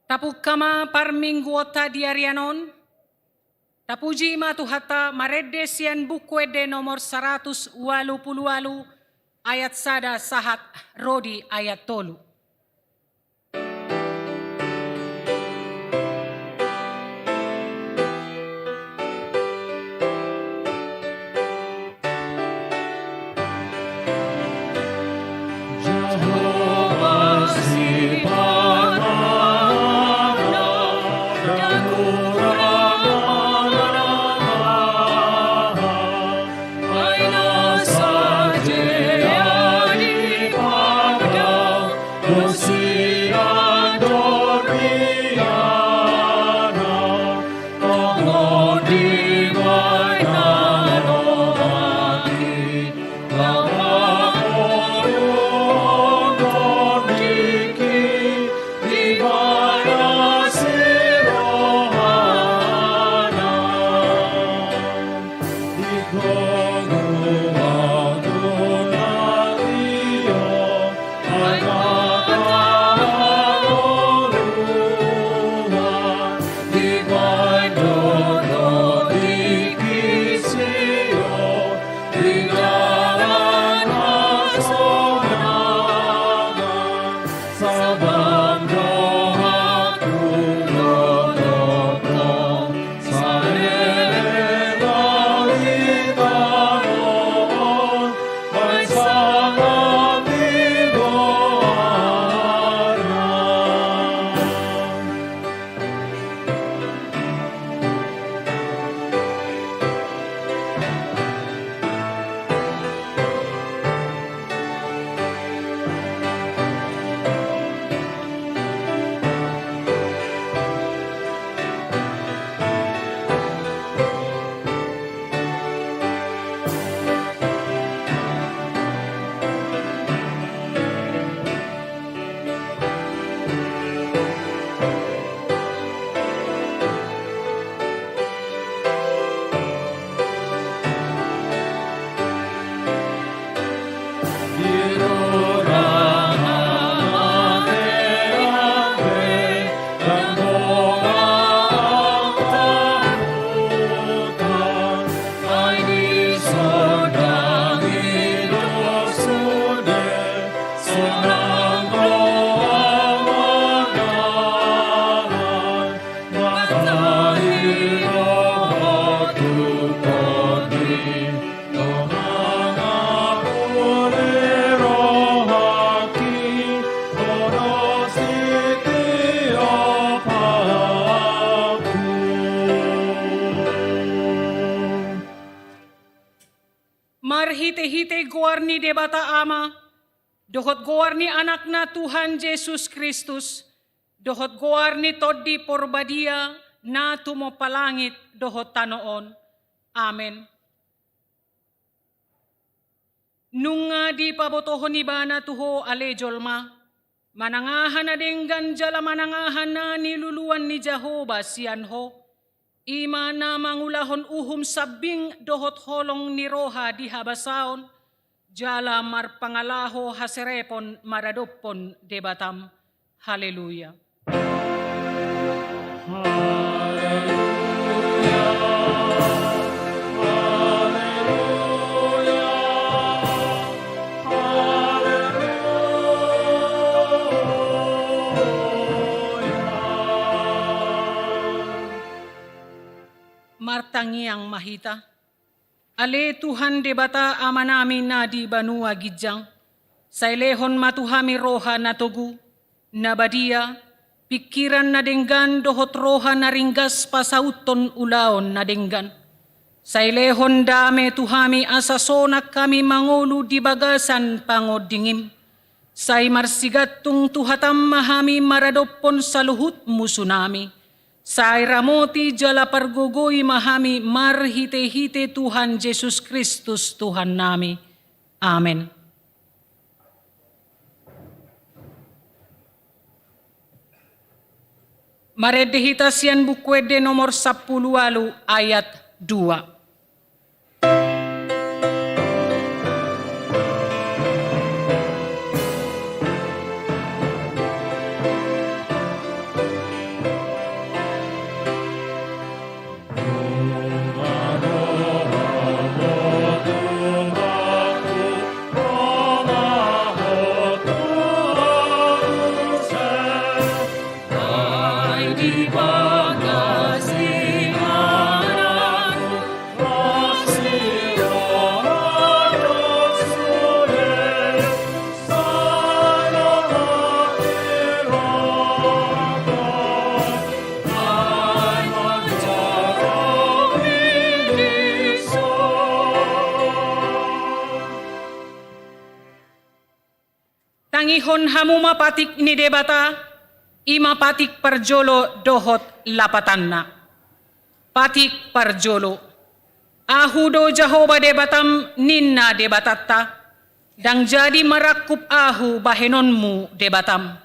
Tapuk kama parmingguota diarianon, tapuji matuhata maredesian bukwede nomor 188 ayat sada sahat rodi ayat tolu. Marhite-hite guarni debata ama, dohot guarni anak na Tuhan Yesus Kristus, dohot guarni toddi porbadia na tumopalangit dohot tanoon. Amen. Nung nga di pabotohon ni bana tuho alejolma, manangahan na denggan jala manangahan na niluluan ni Jehovah siyanho, ima na mangulahon uhum sabing dohot holong ni roha di habasaon, jala marpangalaho haserepon maradopon debatam. Haleluya. Martangiang mahita. Ale Tuhan debata ama namin na di banua gidyang. Sa ilehon matuhami roha na tugu, na badia, pikiran na denggan dohot roha na ringgas pasauton ulaon na denggan. Sa ilehon dame tuhami asasonak kami mangulu di bagasan pangodingim. Say marsigattung tuhatam mahami maradopon sa luhut musunami. Say ramoti jala pargugoy mahami marhite-hite Tuhan Yesus Kristus Tuhan nami. Amen. Maredehitas yan bukwede nomor 10 ayat 2. Tangihon hamu mapatik ni debata, imapatik parjolo dohot lapatanna. Patik parjolo. Ahudo Jehovah debatam ninna debatatta, dang jadi merakup ahu bahenonmu debatam.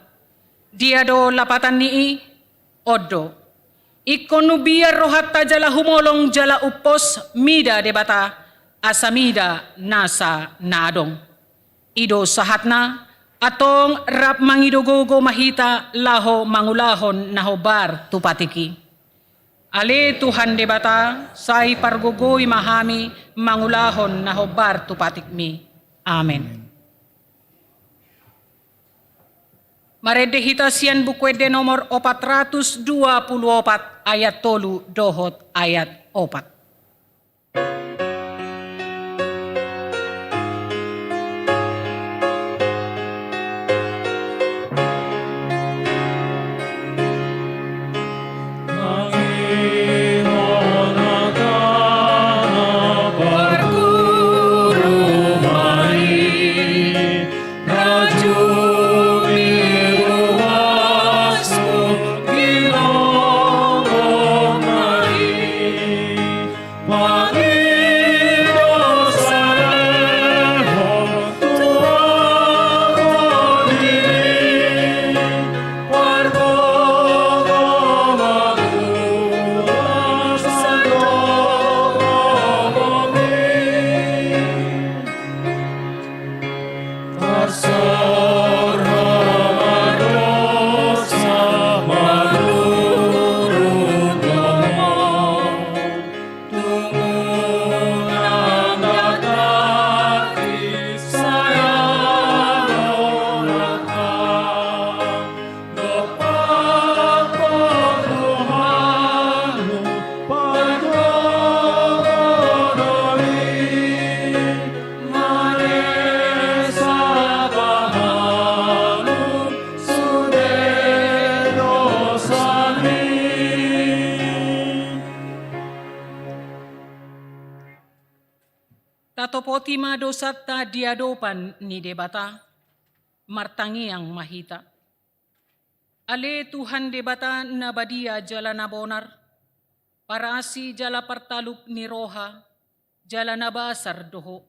Diado lapatan nii, odo. Ikonu biar rohatta jala humolong jala upos mida debata, asamida nasa nadong. Ido sahatna, atong rap mangidogogo mahita laho mangulahon nahobar tupatiki. Ale Tuhan debata, say pargogoy mahami mangulahon nahobar tupatikmi. Amen. Maredehita sian bukwede nomor 424 ayat 3 dohot ayat 4. Tatopoti madosata diadopan ni debata, martangi ang mahita. Ale Tuhan debata na badia jala nabonar, parasi jala partaluk ni roha, jala nabasar doho.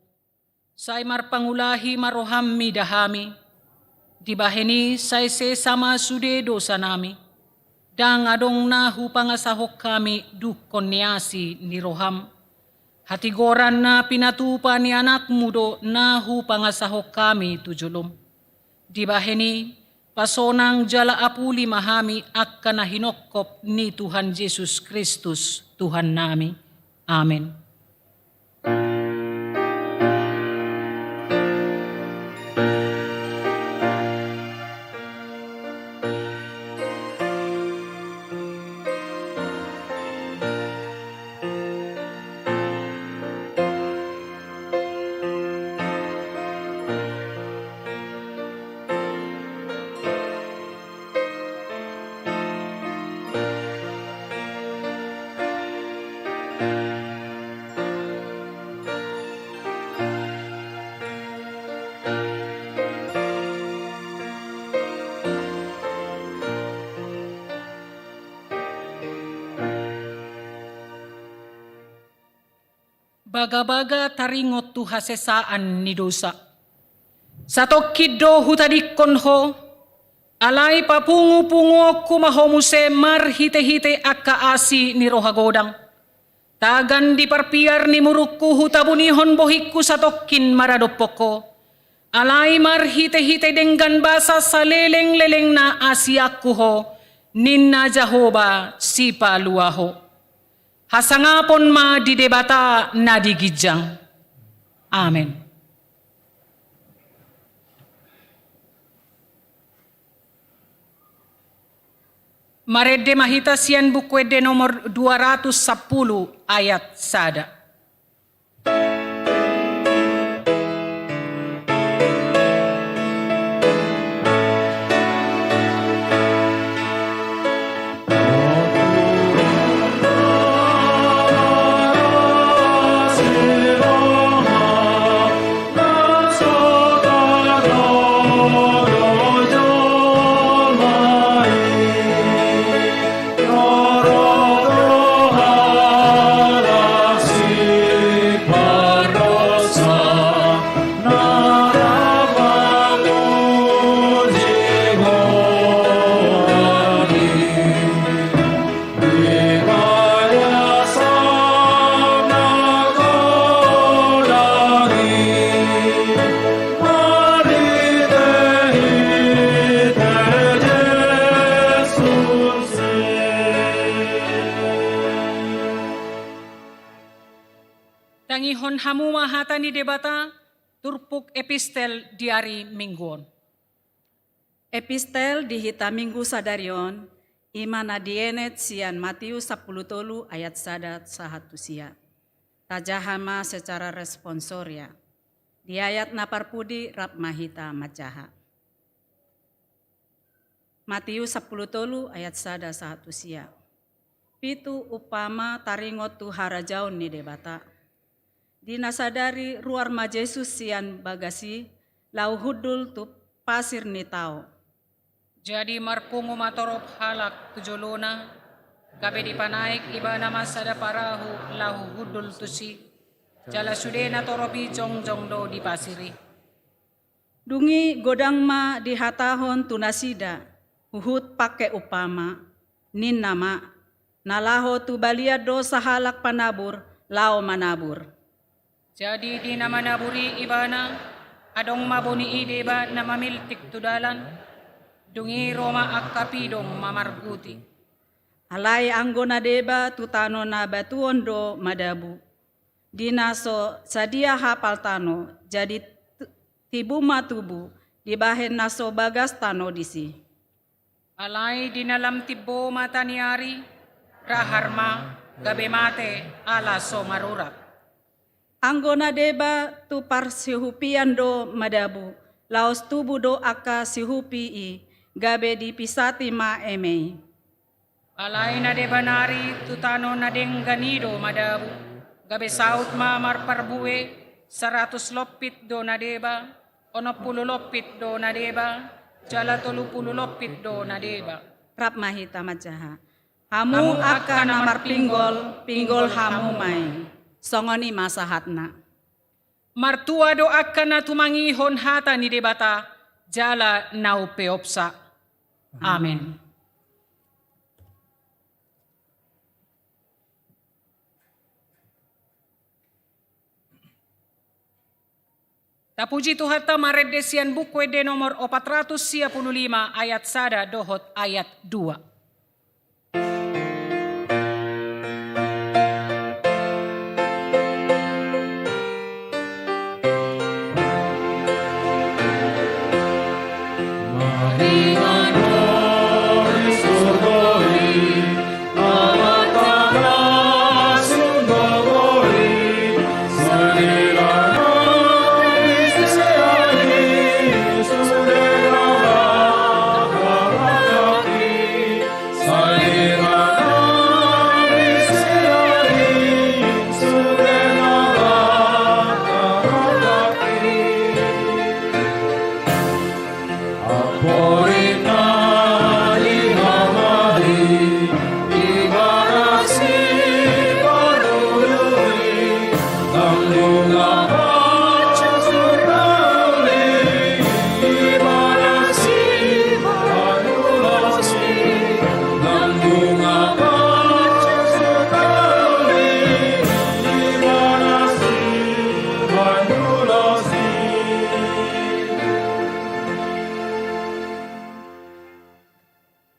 Say marpangulahi maroham mi dahami, dibaheni say sesama sude dosa nami, dang adong nahu pangasahok kami dukon niasi ni roham. Hatigoran na pinatupa ni anak mudo nahu pangasahok kami tujulom. Dibaheni, pasonang jala apuli mahami akka na hinokop ni Tuhan Yesus Kristus, Tuhan nami. Amen. Baga-baga taringot tu hasesaan ni dosa. Sa tokkiddo hutadikon ho, alay papungu-pungu kumahomuse marhite-hite akka asi ni rohagodang. Tagan di parpiar ni murukku hutabunihon bohikku sa tokkin maradopoko. Alay marhite-hite denggan basa sa leleng-leleng na asiakku ho, ninna Jehovah sipa luaho. Hasangapon ma di debata na digijang. Amen. Maredde mahita sian bukwede nomor 210 ayat sada. Tangihon hamu mahata ni debata turpuk epistel diari mingguon. Epistel di hita minggu sadarion, imana dienet sian Matius 10 ayat sadat sahatu sia. Tajahama secara responsoria. Di ayat naparpudi rap mahita macaha. Matius 10 ayat sada sahatu sia. Pitu upama taringot tu harajaun ni debata. Dinasadari ruar majesus sian bagasi lau hudul tu pasir ni tao. Jadi marpungu matorop halak tujolona, gabe dipanaik iba nama sada parahu lahu hudul tusi, jala sudena toropi jong do di pasiri. Dungi godang ma dihatahon tunasida, huhut pake upama, nin nama, nalaho tu balia dosa halak panabur, lao manabur. Jadi di nama naburi ibana, adong maboni ideba na mamiltik tudalan, dungi Roma akapidong mamarguti. Alay anggona deba tutano na batuon do madabu. Dinaso sadia hapal tano, jadi tibu matubu, dibahen naso bagas tano disi. Alay dinalam tibo mataniari, raharma, gabe mate, ala so marurak. Anggona deba tu parsihupian do madabu, laos tubu do aka sihupii, gabe dipisati ma emei. Alay na deba nari tutano na deng ganido madabu, gabe saut ma marparbue, 100 lopit do na deba, 60 lopit do na deba, jala 30 lopit do na deba. Rap mahita majaha. Hamu aka namar pinggol hamu mai. Songoni masahatna. Martua do akan na tumangihon hata ni debata, jala nau peopsa. Amen. Tapuji Tuhan maredde sian bukwede nomor 455 ayat sada dohot ayat 2.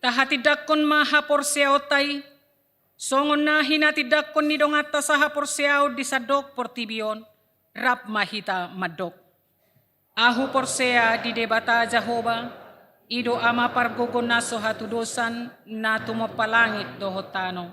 Tahatidakkon maha porseaotay, songon na hinatidakkon ni dongata saha porseao di sadok portibion, rap mahita madok. Ahu porsea di debata Jehovah, Ido ama pargogon na so hatudosan na tumapalangit dohotano.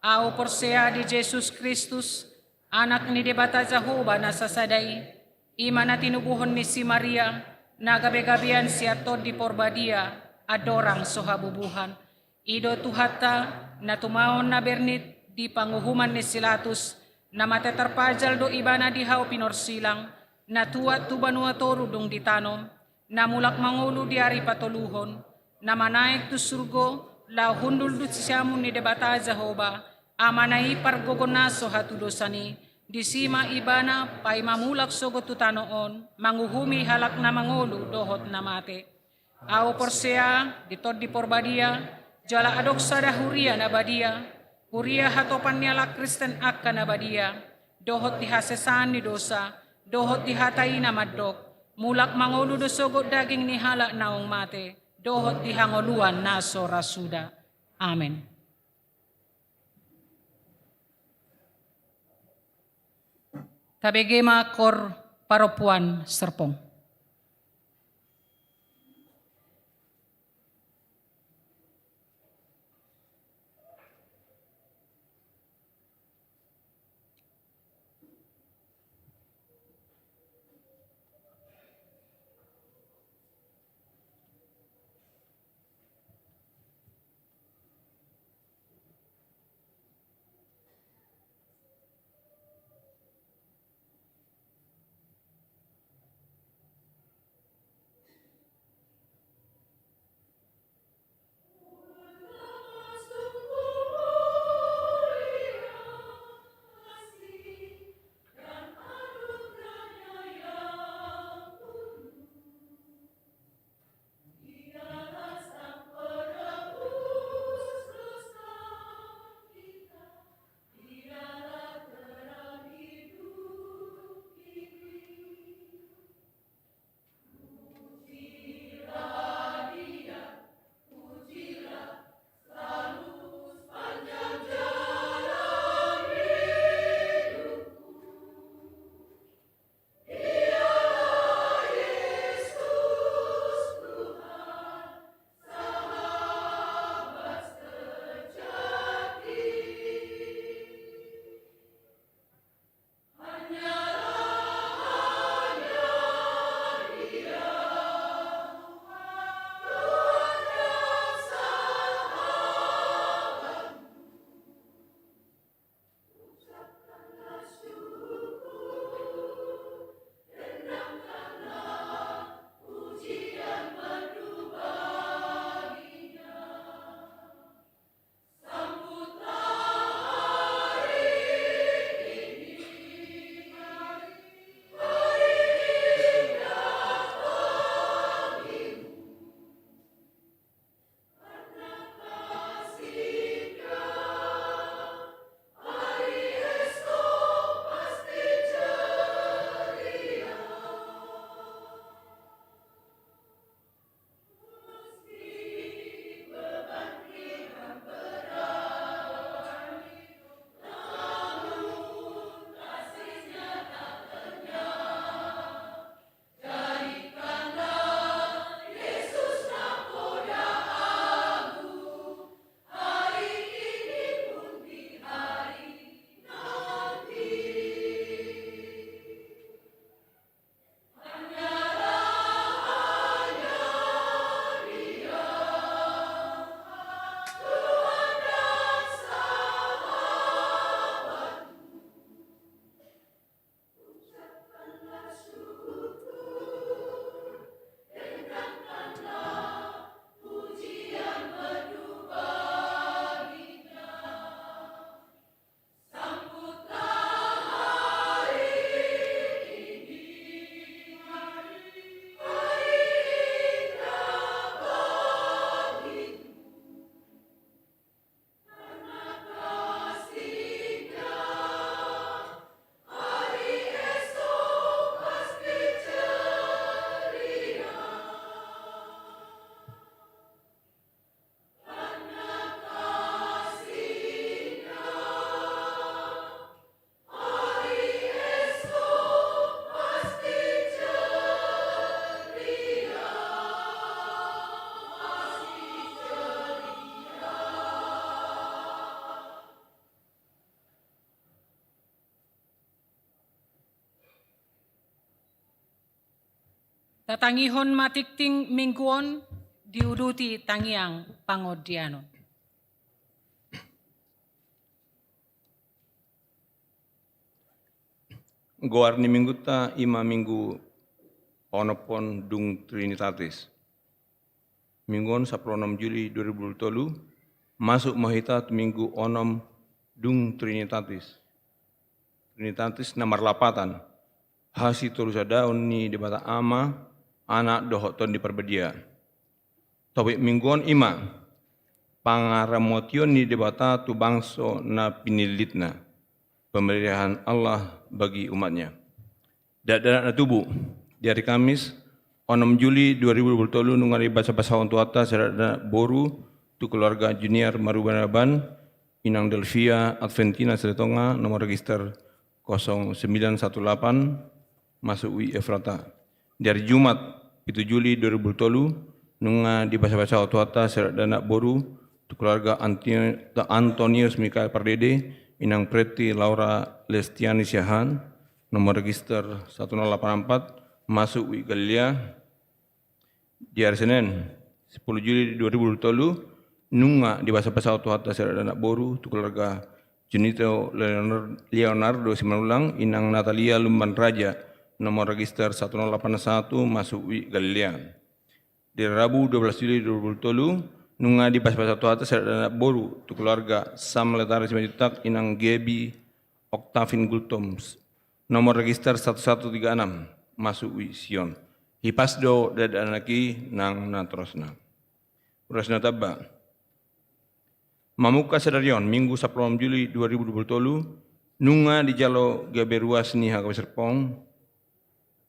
Ao porsea di Jesus Kristus, anak ni Debata Jehovah na sasaday, ima na tinubuhon ni si Maria, na gabi-gabian siya tod di porbadia, adorang so habubuhan. Ido tuhata na tumahon na bernit di panguhuman ni Silatus, na matetarpajal do iba na dihaw pinorsilang, na tuat tubanua toru dong ditanom, na mulak mangulu di ari patuluhon, na manaik tu surgo, la hundul du siyamun ni Debata Jehovah, amanai pargogonaso hatudosani, disima ibana pay mamulak sogot tutanoon, manguhumi halak na mangulu dohot na mate. Ao porsea, ditod di porbadia, jala adok sada huria na badia, huria hatopan niala Kristen akka na badia, dohot di hasesan ni dosa, dohot di hatai na madok, mulak mangulu do sogot daging ni halak naong mate, dohot di hangoluan na sorasuda. Amen. Tabegema kor paropuan serpong. Tatangihon matikting mingguon diuduti tangiang pangodianon. Goar ni minggu ta ima minggu onopon dung Trinitatis. Mingguon 16 Juli 2020 masuk mahita minggu onom dung Trinitatis. Trinitatis nomor 8. Hasi turusa daun ni debata ama anak dohoton di perbedia. Topik mingguon ima pangaramotion ni debata tu bangso na pinilitna pemeliharaan Allah bagi umatnya. Dadak na tubuh di hari Kamis 6 Juli 2020 nungari bahasa-bahasa untuk atas ada boru tu keluarga junior Marubanaban Inang Delvia Adventina Seletonga nomor register 0918 masuk UI Efrata. Di hari Jumat 7 Juli 2020 nunga di bahasa-bahasa untuk atas ada boru tu keluarga Antonius Mikael Pardede Inang Preti Laura Lestiani Syahan nomor register 1084 masuk UI Galilea. Di hari Senin 10 Juli 2020 nunga di bahasa-bahasa auto atas anak boru tu keluarga Junito Leonardo Simanulang Inang Natalia Lumban Raja nomor register 1081 masuk UI Galilea. Di Rabu 12 Juli 2020 nunga di bahasa-bahasa auto atas anak boru tu keluarga Sam Letari Simajutak Inang Gebi Octavin Gultoms nomor register 1136 masuk UI Sion. Hipasdo dadanaki nang natrosna. Urasna tabba. Mamuka sadarion Minggu 10 Juli 2020 nunga di jalo gaberuas ni hakabe Serpong.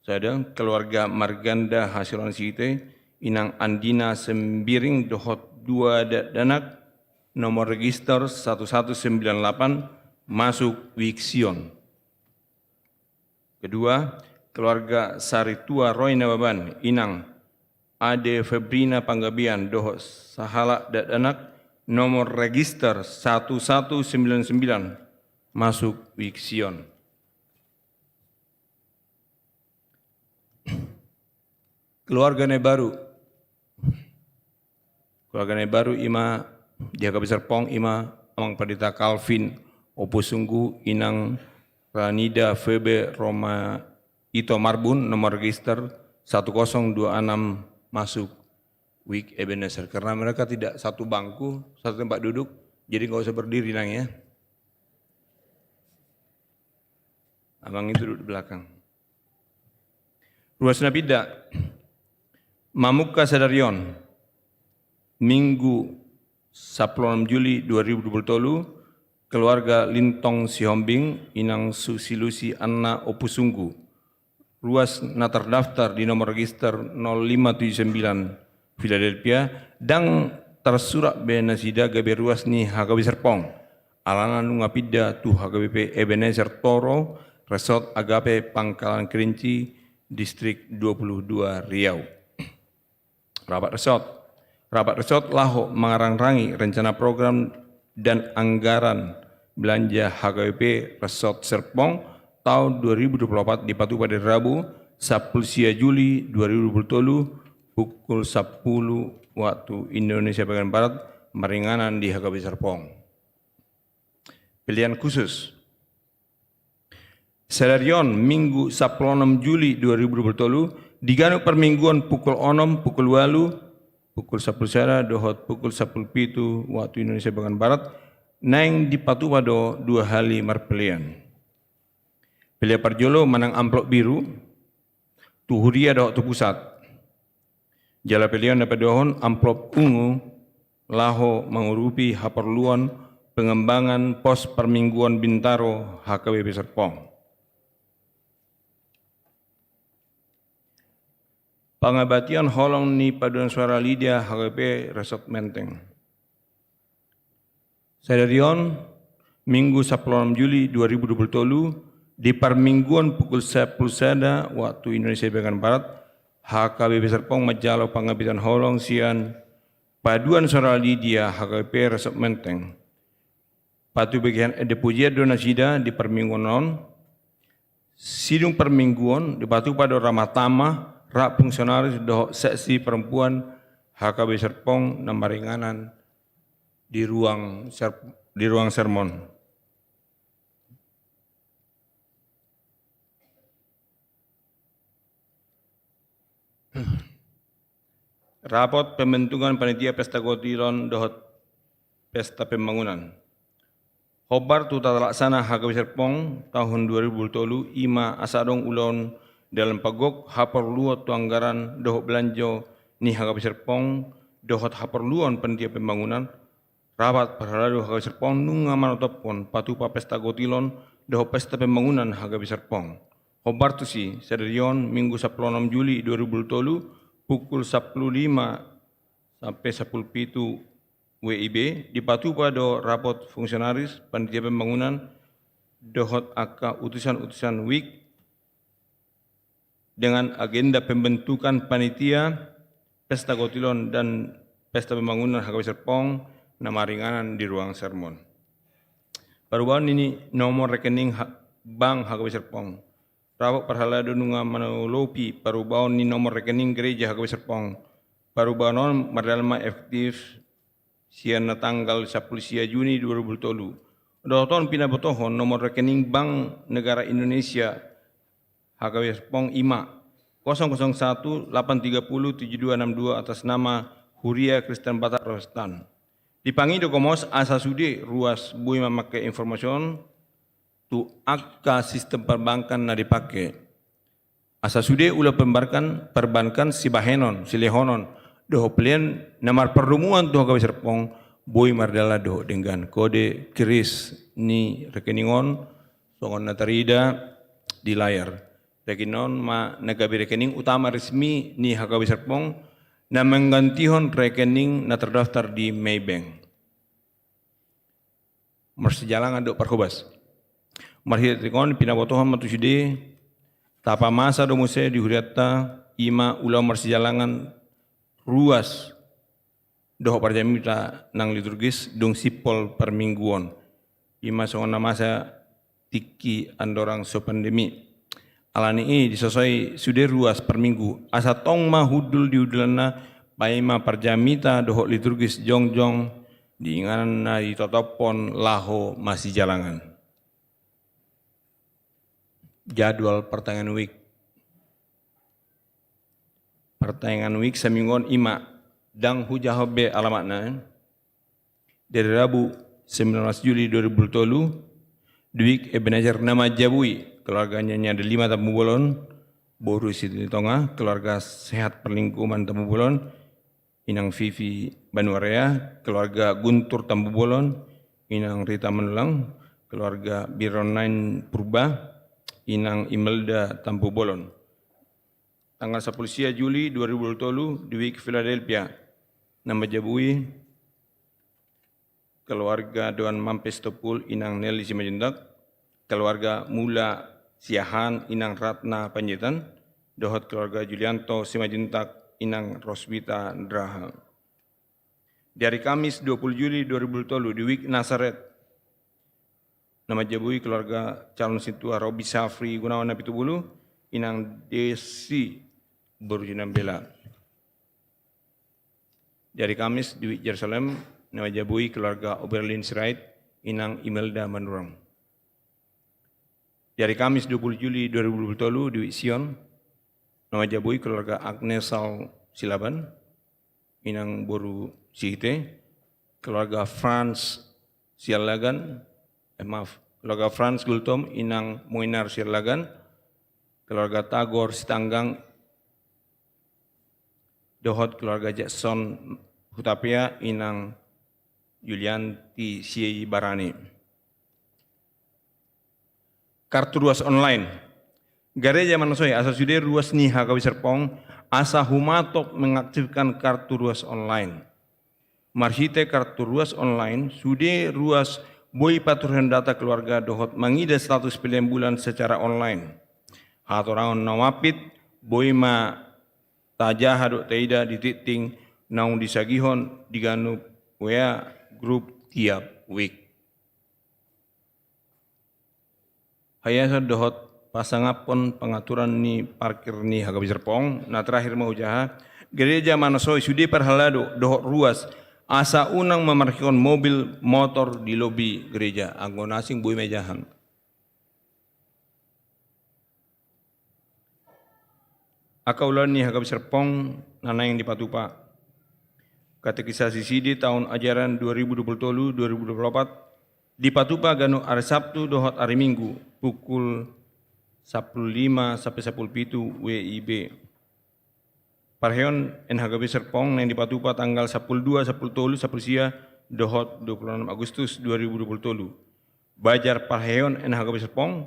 Sada keluarga Marganda Hasilan Site Inang Andina Sembiring dohot 2 danak nomor register 1198 masuk Wiksion. Kedua, keluarga Saritua Royna Baban Inang Ade Febrina Panggabian dohot sahala danak nomor register 1199 masuk Wiksion. Keluarga baru ima di hakabe Serpong ima amang Pendeta Calvin Opusunggu Inang Ranida Febe Roma Ito Marbun nomor register 1026 masuk Wik Ebenezer. Karena mereka tidak satu bangku, satu tempat duduk, jadi nggak usah berdiri nang ya. Abang itu duduk di belakang. Ruas Nabida, Mamuka Sadarion, Minggu 16 Juli 2020, keluarga Lintong Sihombing, Inang Susilusi Anna Opusunggu, ruas na terdaftar di nomor register 0579 Philadelphia dan tersurat benasida gabe ruas ni hakabe Serpong alana nunga pida tu HKBP Ebenezer Toro Resort Agape Pangkalan Kerinci Distrik 22 Riau. Rapat Resort Laho mengarang-rangi rencana program dan anggaran belanja HKBP Resort Serpong tahun 2024 dipatuhi pada Rabu 10 Juli 2020 pukul 10 waktu Indonesia bagian Barat meringanan di HKBP Serpong. Pilihan khusus Sadarion Minggu 16 Juli 2020 diganu permingguan pukul 6 pukul 8 pukul 10 sada dohot pukul 10 pitu waktu Indonesia bagian Barat nang dipatuhi pada 2 hali marpelian. Pilih Parjolo menang amplop biru, tuhuria dohot tu pusat. Jala pilihan dapat dohon amplop ungu, laho mengurupi haperluan pengembangan pos permingguan Bintaro HKBP Serpong. Pangabatian holong ni paduan suara Lydia HKBP Resort Menteng. Sadarion Minggu 10 Juli 2020 di permingguan pukul 10 sada waktu Indonesia bagian Barat HKBP Serpong Majalo Pangabitan Holong Sian Paduan Suara Lydia HKBP Resort Menteng. Patu bagian depujian donasida di permingguan non sidung permingguan dipatu pada Ramatama rak fungsionaris dohok seksi perempuan HKB Serpong na maringanan di ruang sermon. Rapot pembentukan panitia pesta gotilon dohot pesta pembangunan. Hobar tu tata laksana HKB Serpong tahun 2020 ima asadong ulon dalam pagok haperluot tu anggaran dohot belanjo ni HKB Serpong dohot haperluon panitia pembangunan. Rapat perhalado HKB Serpong nunga manotopon patupa pesta gotilon dohot pesta pembangunan HKB Serpong. Hobar tu si sederion Minggu 16 Juli 2020 pukul 15 sampai 17 WIB dipatupa do rapot fungsionaris panitia pembangunan dohot aka utusan-utusan WIK dengan agenda pembentukan panitia pesta gotilon dan pesta pembangunan HKB Serpong nama ringanan di ruang sermon. Perubahan ini nomor rekening bank HKB Serpong. Rapot perhalado nunga manolopi perubahan ni nomor rekening gereja HKB Serpong. Perubahan non mardalma efektif siana tanggal 10 Juni 2020. Doton pinabotohon nomor rekening Bank Negara Indonesia HKB Serpong IMA 001 830 7262 atas nama Huria Kristen Batak Protestan. Dipangi dokomos asasude ruas bui memakai informasi tu akka sistem perbankan na dipakai. Asasude ulah perbankan si bahenon, si lehonon, doh pelian namar perumuan doh HKB Serpong, boy mardala doh dengan kode keris ni rekeningon, songon natarida di layar. Rekeningon ma nagabi rekening utama resmi ni HKB Serpong, na menggantihon rekening na terdaftar di Maybank. Marsejalangan do parkobas. Marhitikon pinabotohan matusude tapa masa do muse di huriata ima ulah marsejalangan ruas doh parjamita nang liturgis dong sipol per mingguon. Ima songona masa tiki andorang so pandemi. Alani disosoi sude ruas per minggu. Asa tong ma hudul diudulana paima parjamita doh liturgis jongjong diinganan na ditotopon laho masih jalangan. Jadwal pertengahan week. Pertengahan week semingguan ima dang hujahobe alamatna dari Rabu 19 Juli 2020 di week Ebenezer nama Jabui keluarganya ada 5 tamu bolon Boru Siti Tonga keluarga sehat perlingkuman tamu bolon Inang Vivi Banuarea keluarga Guntur Tambu Bolon Inang Rita Menulang keluarga Bironain Purba Inang Imelda Tampu Bolon. Tanggal 10 Juli 2020 di Wik Philadelphia. Nama Jabui, keluarga Doan Mampes Topul Inang Nelly Simajundak, keluarga Mula Siahan Inang Ratna Panjitan, dohot keluarga Julianto Simajuntak Inang Roswita Draha. Di hari Kamis 20 Juli 2020 di Wik Nazaret, nama Jabui keluarga calon situa Robi Safri Gunawan Napitubulu Inang Desi Burjinambela. Di hari Kamis di Wik Jerusalem, nama Jabui keluarga Oberlin Sirait Inang Imelda Manurang. Di hari Kamis 20 Juli 2020 di Wik Sion, nama Jabui keluarga Agnesal Silaban, Inang Boru Sihite, keluarga Franz Sialagan, keluarga Franz Gultom, Inang Moinar Sialagan, keluarga Tagor Sitanggang, dohot keluarga Jackson Hutapia, Inang Yulianti Siei Barani. Kartu ruas online. Gereja Manosoy asal sudah ruas nih HKB Serpong asa humatok mengaktifkan kartu ruas online. Marhite kartu ruas online sudah ruas boy paturan data keluarga dohot mangida status pilihan bulan secara online. Hatorangon nawapit boy ma tajah hadok taida dititing naung disagihon diganu wea grup tiap week. Hayasa dohot pasangapon pengaturan ni parkir ni Hagabi Serpong. Na terakhir mau jaha gereja manasoi sudi perhalado dohok ruas asa unang memarkirkan mobil motor di lobi gereja anggon asing bui mejahan. Akaulan ni Hagabi Serpong nanayang di Patupa. Katekisasi Sidi tahun ajaran 2023-2024 di Patupa gano hari Sabtu dohot hari Minggu pukul 15 sampai 17 WIB. Parheon en Hagabi Serpong yang di Patupa tanggal 12 sia dohot 26 Agustus 2023. Bajar parheon en Hagabi Serpong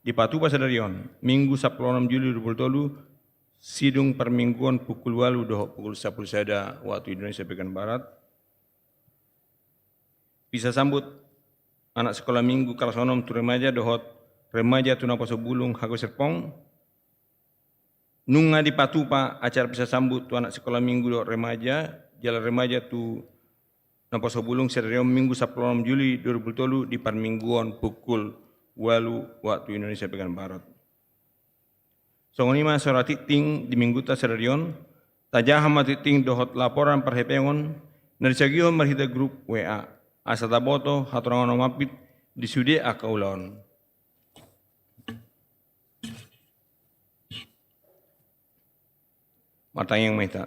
di Patupa sadarion Minggu 16 Juli 2023 sidung permingguan pukul 8 dohok pukul 10 sada waktu Indonesia bagian Barat. Bisa sambut anak sekolah minggu kalasonom tu remaja dohot remaja tu napaso bulung Hagabi Serpong. Nunga di Patupa acara bisa sambut tu anak sekolah minggu dohot remaja jalan remaja tu napaso bulung sedarion Minggu 16 Juli 2023 di permingguan pukul 8 waktu Indonesia bagian Barat. Songonima sora titing di minggu ta sedarion tajahama titing dohot laporan perhepengon narisagihon marhita grup WA asa taboto hatorangan mapit di sude akaulon. Matayang meta.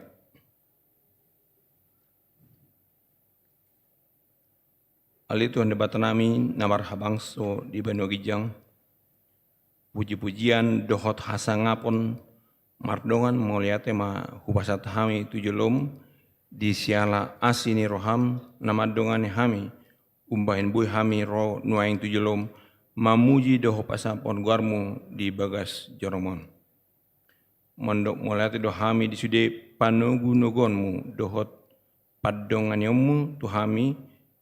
Ali Tuhan debat nami namar habangso di Banu Gijang. Puji-pujian dohot hasangapon mardongan moliate ma hubasat hami tujulum di siala asini roham namadongan hami umbahin bui hami ro nuaing tujulum mamuji doho pasapon guarmu di bagas joromon. Mondok moliate do hami di sude panugu nogonmu dohot padongan yomu tu hami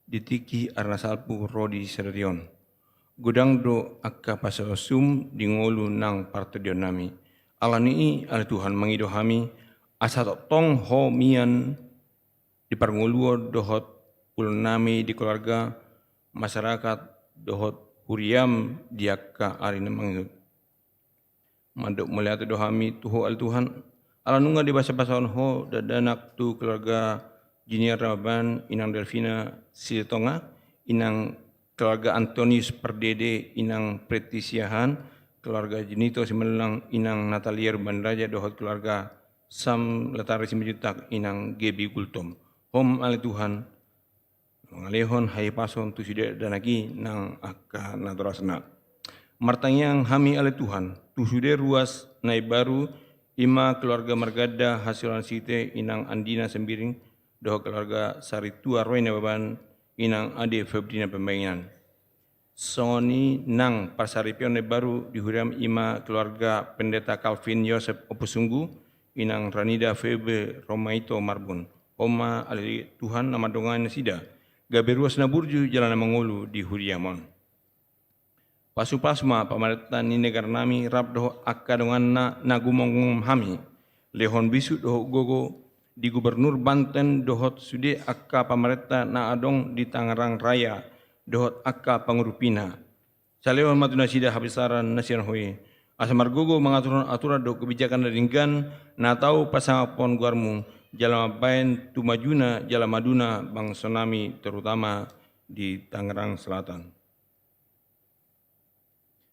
ditiki arna salpu ro di sedarion. Gudang do akka pasasum di ngolu nang partedion nami. Alani ala Tuhan mangido hami asa tong ho mian di parnguluo dohot ulun nami di keluarga masyarakat dohot huriam di akka arina mangidot. Mandok melihat do hami tuho al Tuhan ala nunga di basa-basaon ho dadanak tu keluarga Jinier Ramaban inang Delvina Sitonga inang keluarga Antonius Perdede inang Pretisiahan, keluarga Jenito Simelang inang Natalia Rubandraja dohot keluarga Sam Letari Simejutak inang Gebi Gultom. Hom ale Tuhan, mengalihon hai pason tu sudah danagi nang akka natorasna. Martangyang hami ale Tuhan, tu sudah ruas nai baru ima keluarga Margada hasilan site inang Andina Sembiring dohot keluarga Saritua Roina Baban inang ade Febrina Pembangunan. Soni nang pasaripion baru dihuriam ima keluarga pendeta Calvin Yosef Opusunggu inang Ranida Febe Romaito Marbun. Oma ali Tuhan nama dongan sida. Gaberuas naburju jalan mangulu di huriamon. Pasupasma pamaritan ni negara nami rap doh akka dongan nagumong hami. Lehon bisu doh gogo di Gubernur Banten dohot sude akka pamareta na adong di Tangerang Raya dohot akka pangurupina. Salehon matuna sida habisaran nasian hoi. Asamar gogo mengatur aturan do kebijakan ringgan na tahu pasangapon guarmu jalan mabain tu majuna jalan maduna bang tsunami terutama di Tangerang Selatan.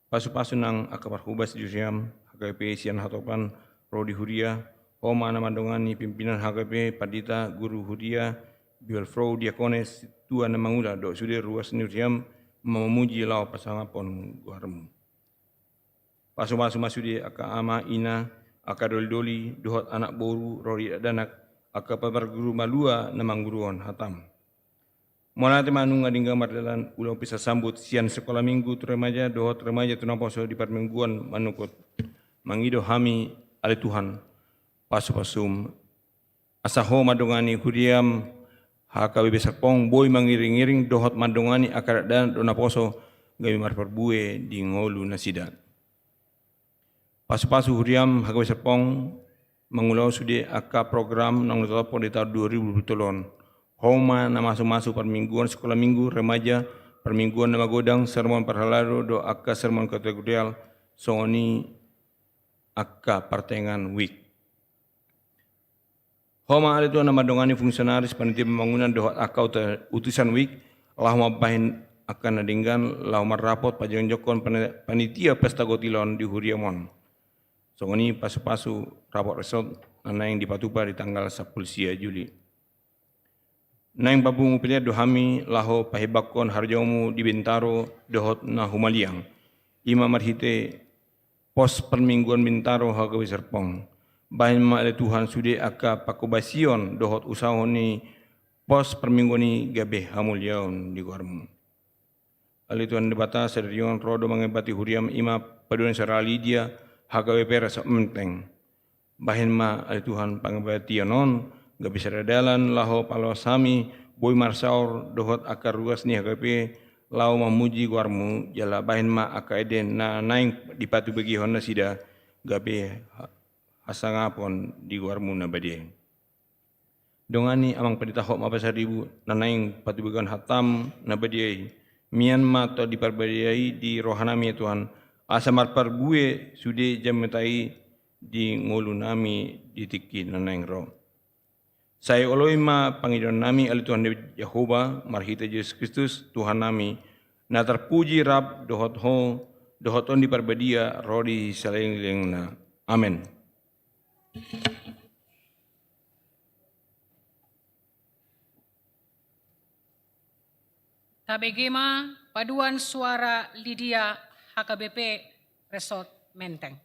Pasu-pasu nang akabar hubas jusiam HKP sian hatopan Rodi Huria Oma namandongani pimpinan HKP Padita Guru Huria Biolfro Diakones Tua Namangula do sudir ruas nuriam memuji lau pasangapon guarmu. Pasu-pasu masudi aka ama ina aka doli-doli dohot anak boru rori danak aka pabar guru malua namang guruon hatam. Monate manung ngading gambar dalan ulau bisa sambut sian sekolah minggu tu remaja dohot remaja tu naposo di permingguan manukut. Mangido hami ale Tuhan. Pasu-pasum asaho madongani huriam HKBP Serpong boy mangiring-iring dohot madongani akar dan donaposo gawi marperbue di ngolu nasidat. Pasu-pasu huriam HKBP Serpong mengulau sude aka program nang ditopo di tahun 2023. Homa na masuk-masuk permingguan sekolah minggu remaja permingguan nama godang sermon perhalado do aka sermon kategorial songoni akka partengan wik. Homa ada tu nama dongani fungsionaris panitia pembangunan dohot akau utusan wik lah mabahin akan nadinggan lah rapot pajangan jokon panitia pesta gotilon di Huriamon. Songoni pasu-pasu rapot resort nana yang dipatupa di tanggal 10 Juli. Naing babung upilya dohami laho pahibakon harjomu di Bintaro dohot na humaliang. Ima marhite pos permingguan Bintaro hagawi serpong. Bahin ma ada Tuhan sude aka pakobasion dohot usahoni pos permingguan gabe hamulyaun di guarmu. Ali Tuhan debata sederion rodo mengebati huriam ima paduan serali dia hagawe pera menteng. Bahin ma ada Tuhan pangebati non gabe seradalan laho palo sami boy marsaur dohot akar ruas ni hagawe lau memuji guarmu jala bahin ma aka eden na naing dipatu bagi honna sida gabe asangapon di guarmu na badie. Dongani amang peditahok mapasaribu nanaing patubukan hatam na badie. Myanmar to diparbadiai di rohanami Tuhan. Asa marpar gue sude jametai di ngulu nami di tiki nanaing ro. Saya oloi ma pangidon nami ali Tuhan Yehova marhita Yesus Kristus Tuhan nami. Na terpuji rab dohoton diparbadia rodi saleng na. Amin. Tabegema paduan suara Lydia HKBP Resort Menteng.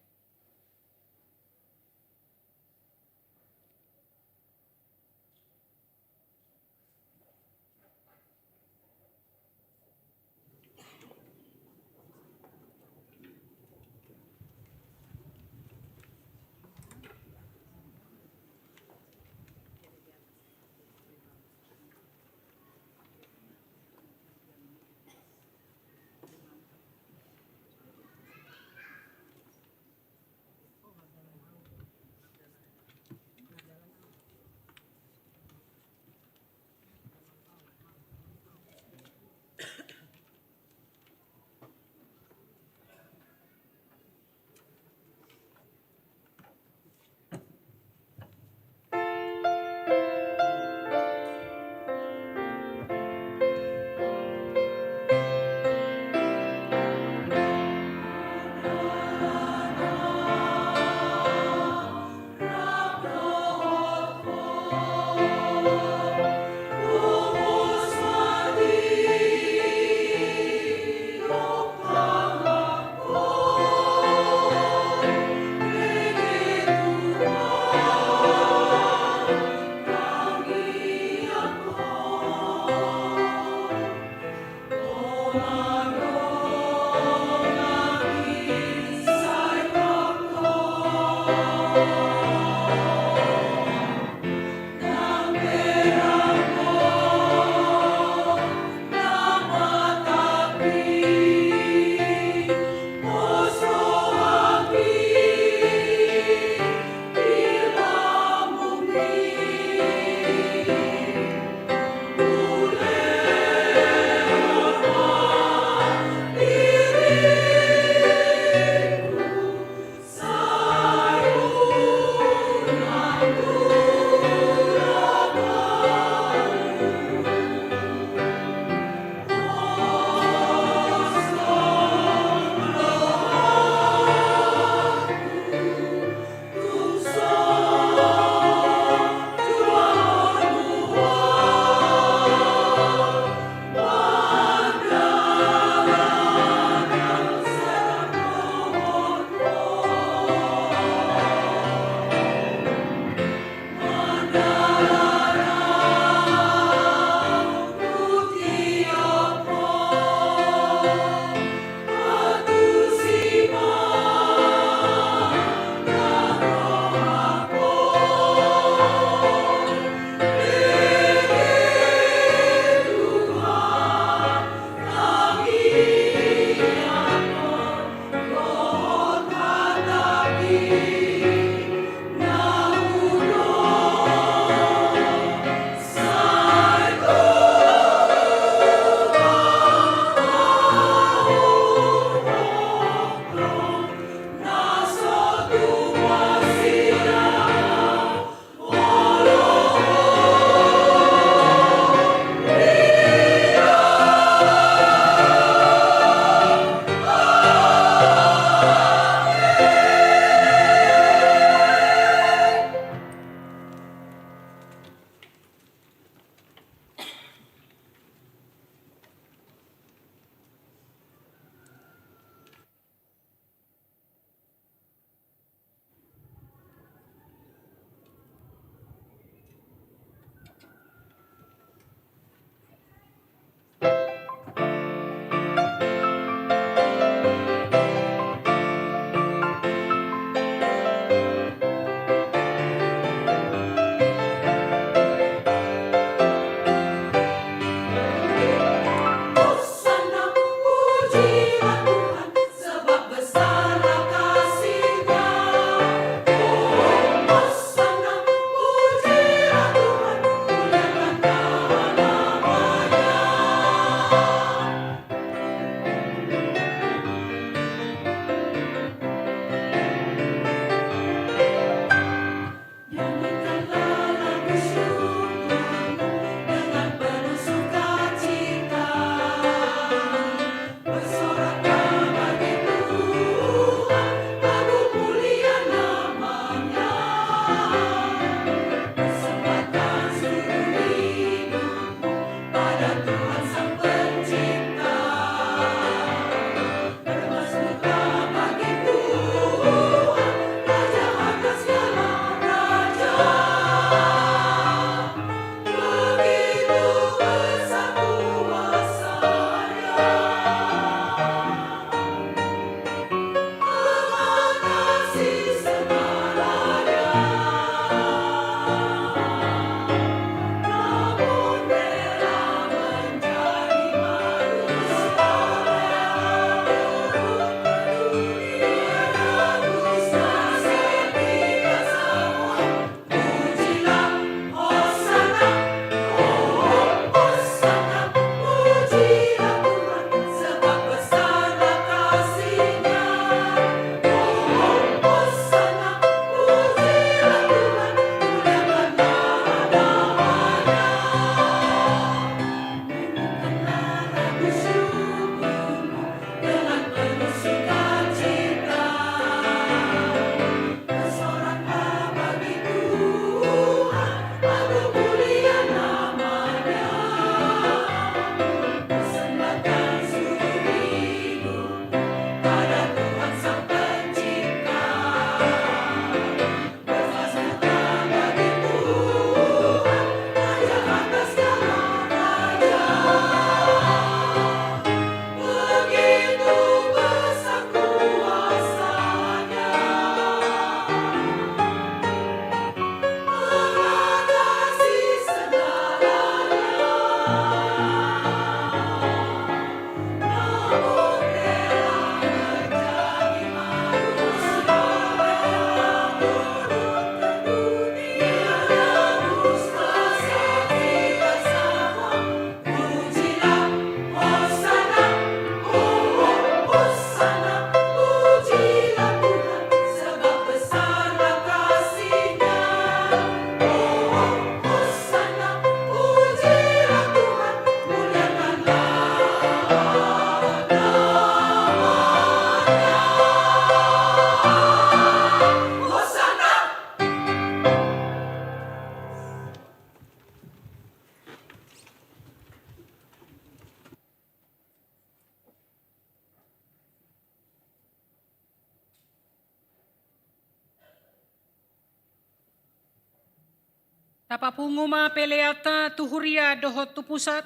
Tapapunguma peleata tuhuria dohot tu pusat.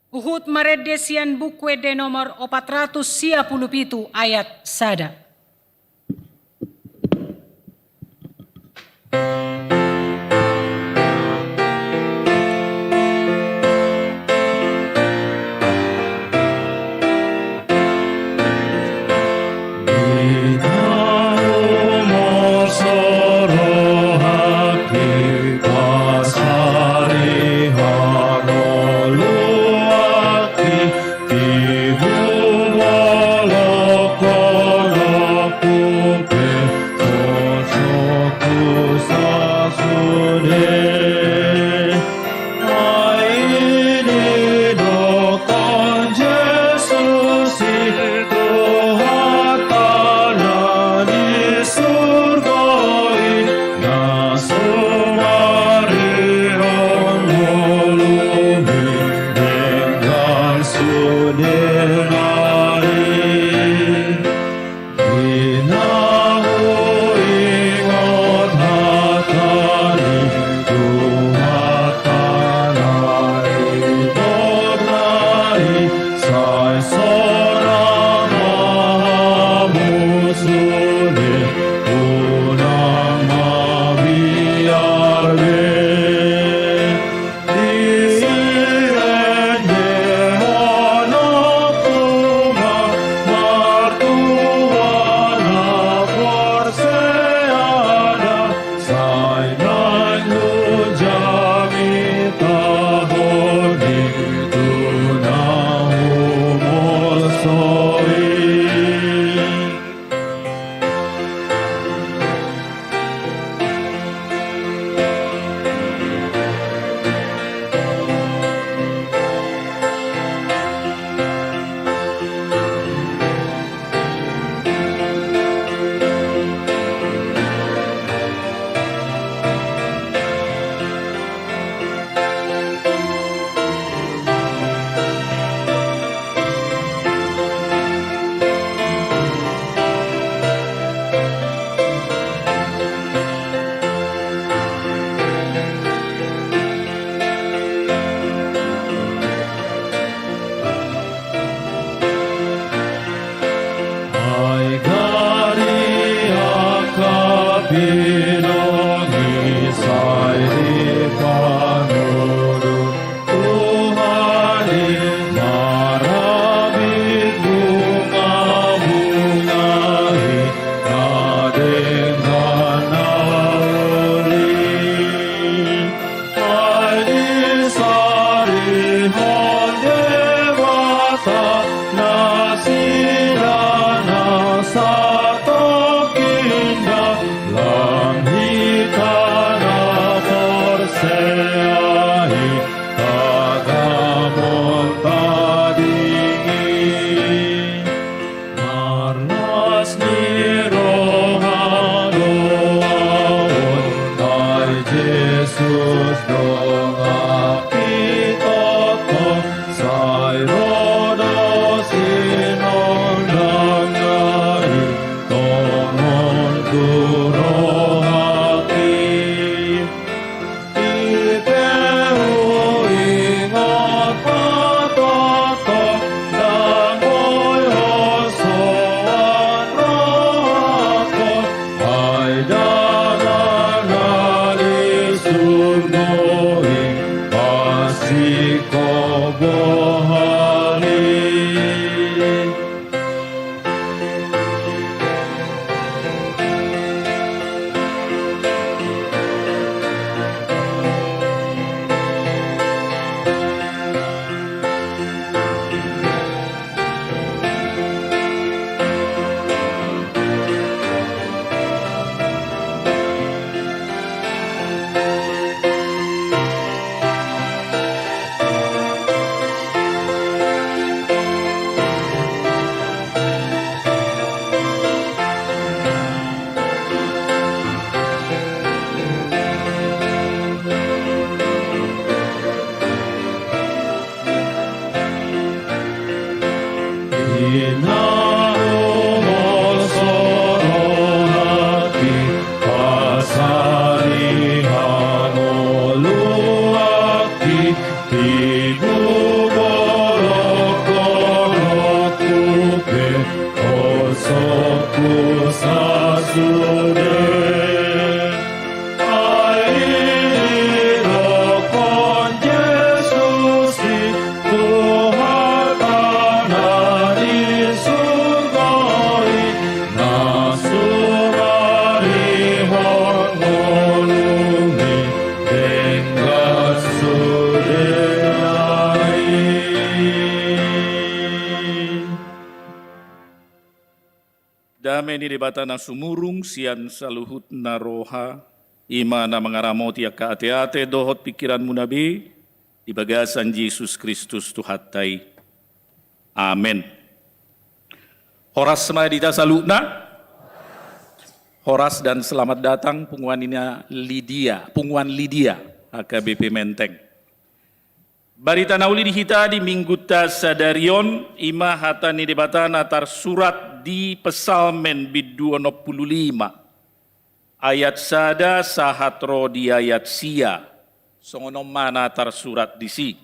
Uhut maredesian bukwe de nomor 457 ayat sada. Pasarihan dame ni debata na sumurung sian saluhut na roha, ima na mengaramoti ka ate-ate dohot pikiranmu nabi, di bagasan Yesus Kristus Tuhatai. Amin. Horas madita salutna. Horas dan selamat datang Punguan Lydia, AKBP Menteng. Barita nauli dihita di minggu sadarion ima hatani debatana tar surat di Pesalmen bidu 25 ayat sada sahatro di ayat sia songono mana tar surat disi.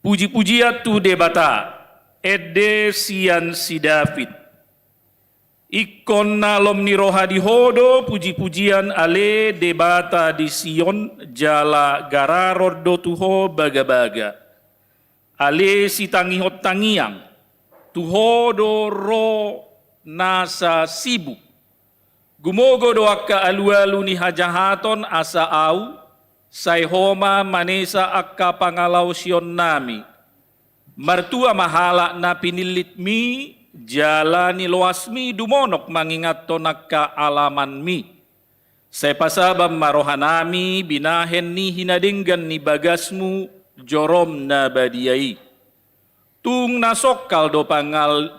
Puji-pujian tu debata ede sian si David ikon nalom ni roha di hodo puji-pujian ale debata di Sion jala gararor do tuho baga-baga. Ale si tangihot tangiang tuho do ro nasa sibuk. Gumogo do akka alu-alu ni hajahaton asa au say homa manesa akka pangalaw Sion nami. Martua mahala na pinilit mi jalani loasmi dumonok mangingat tonak kaalaman mi. Saya pasabam marohanami binahen ni hinadinggan ni bagasmu jorom na badiai. Tung nasokal do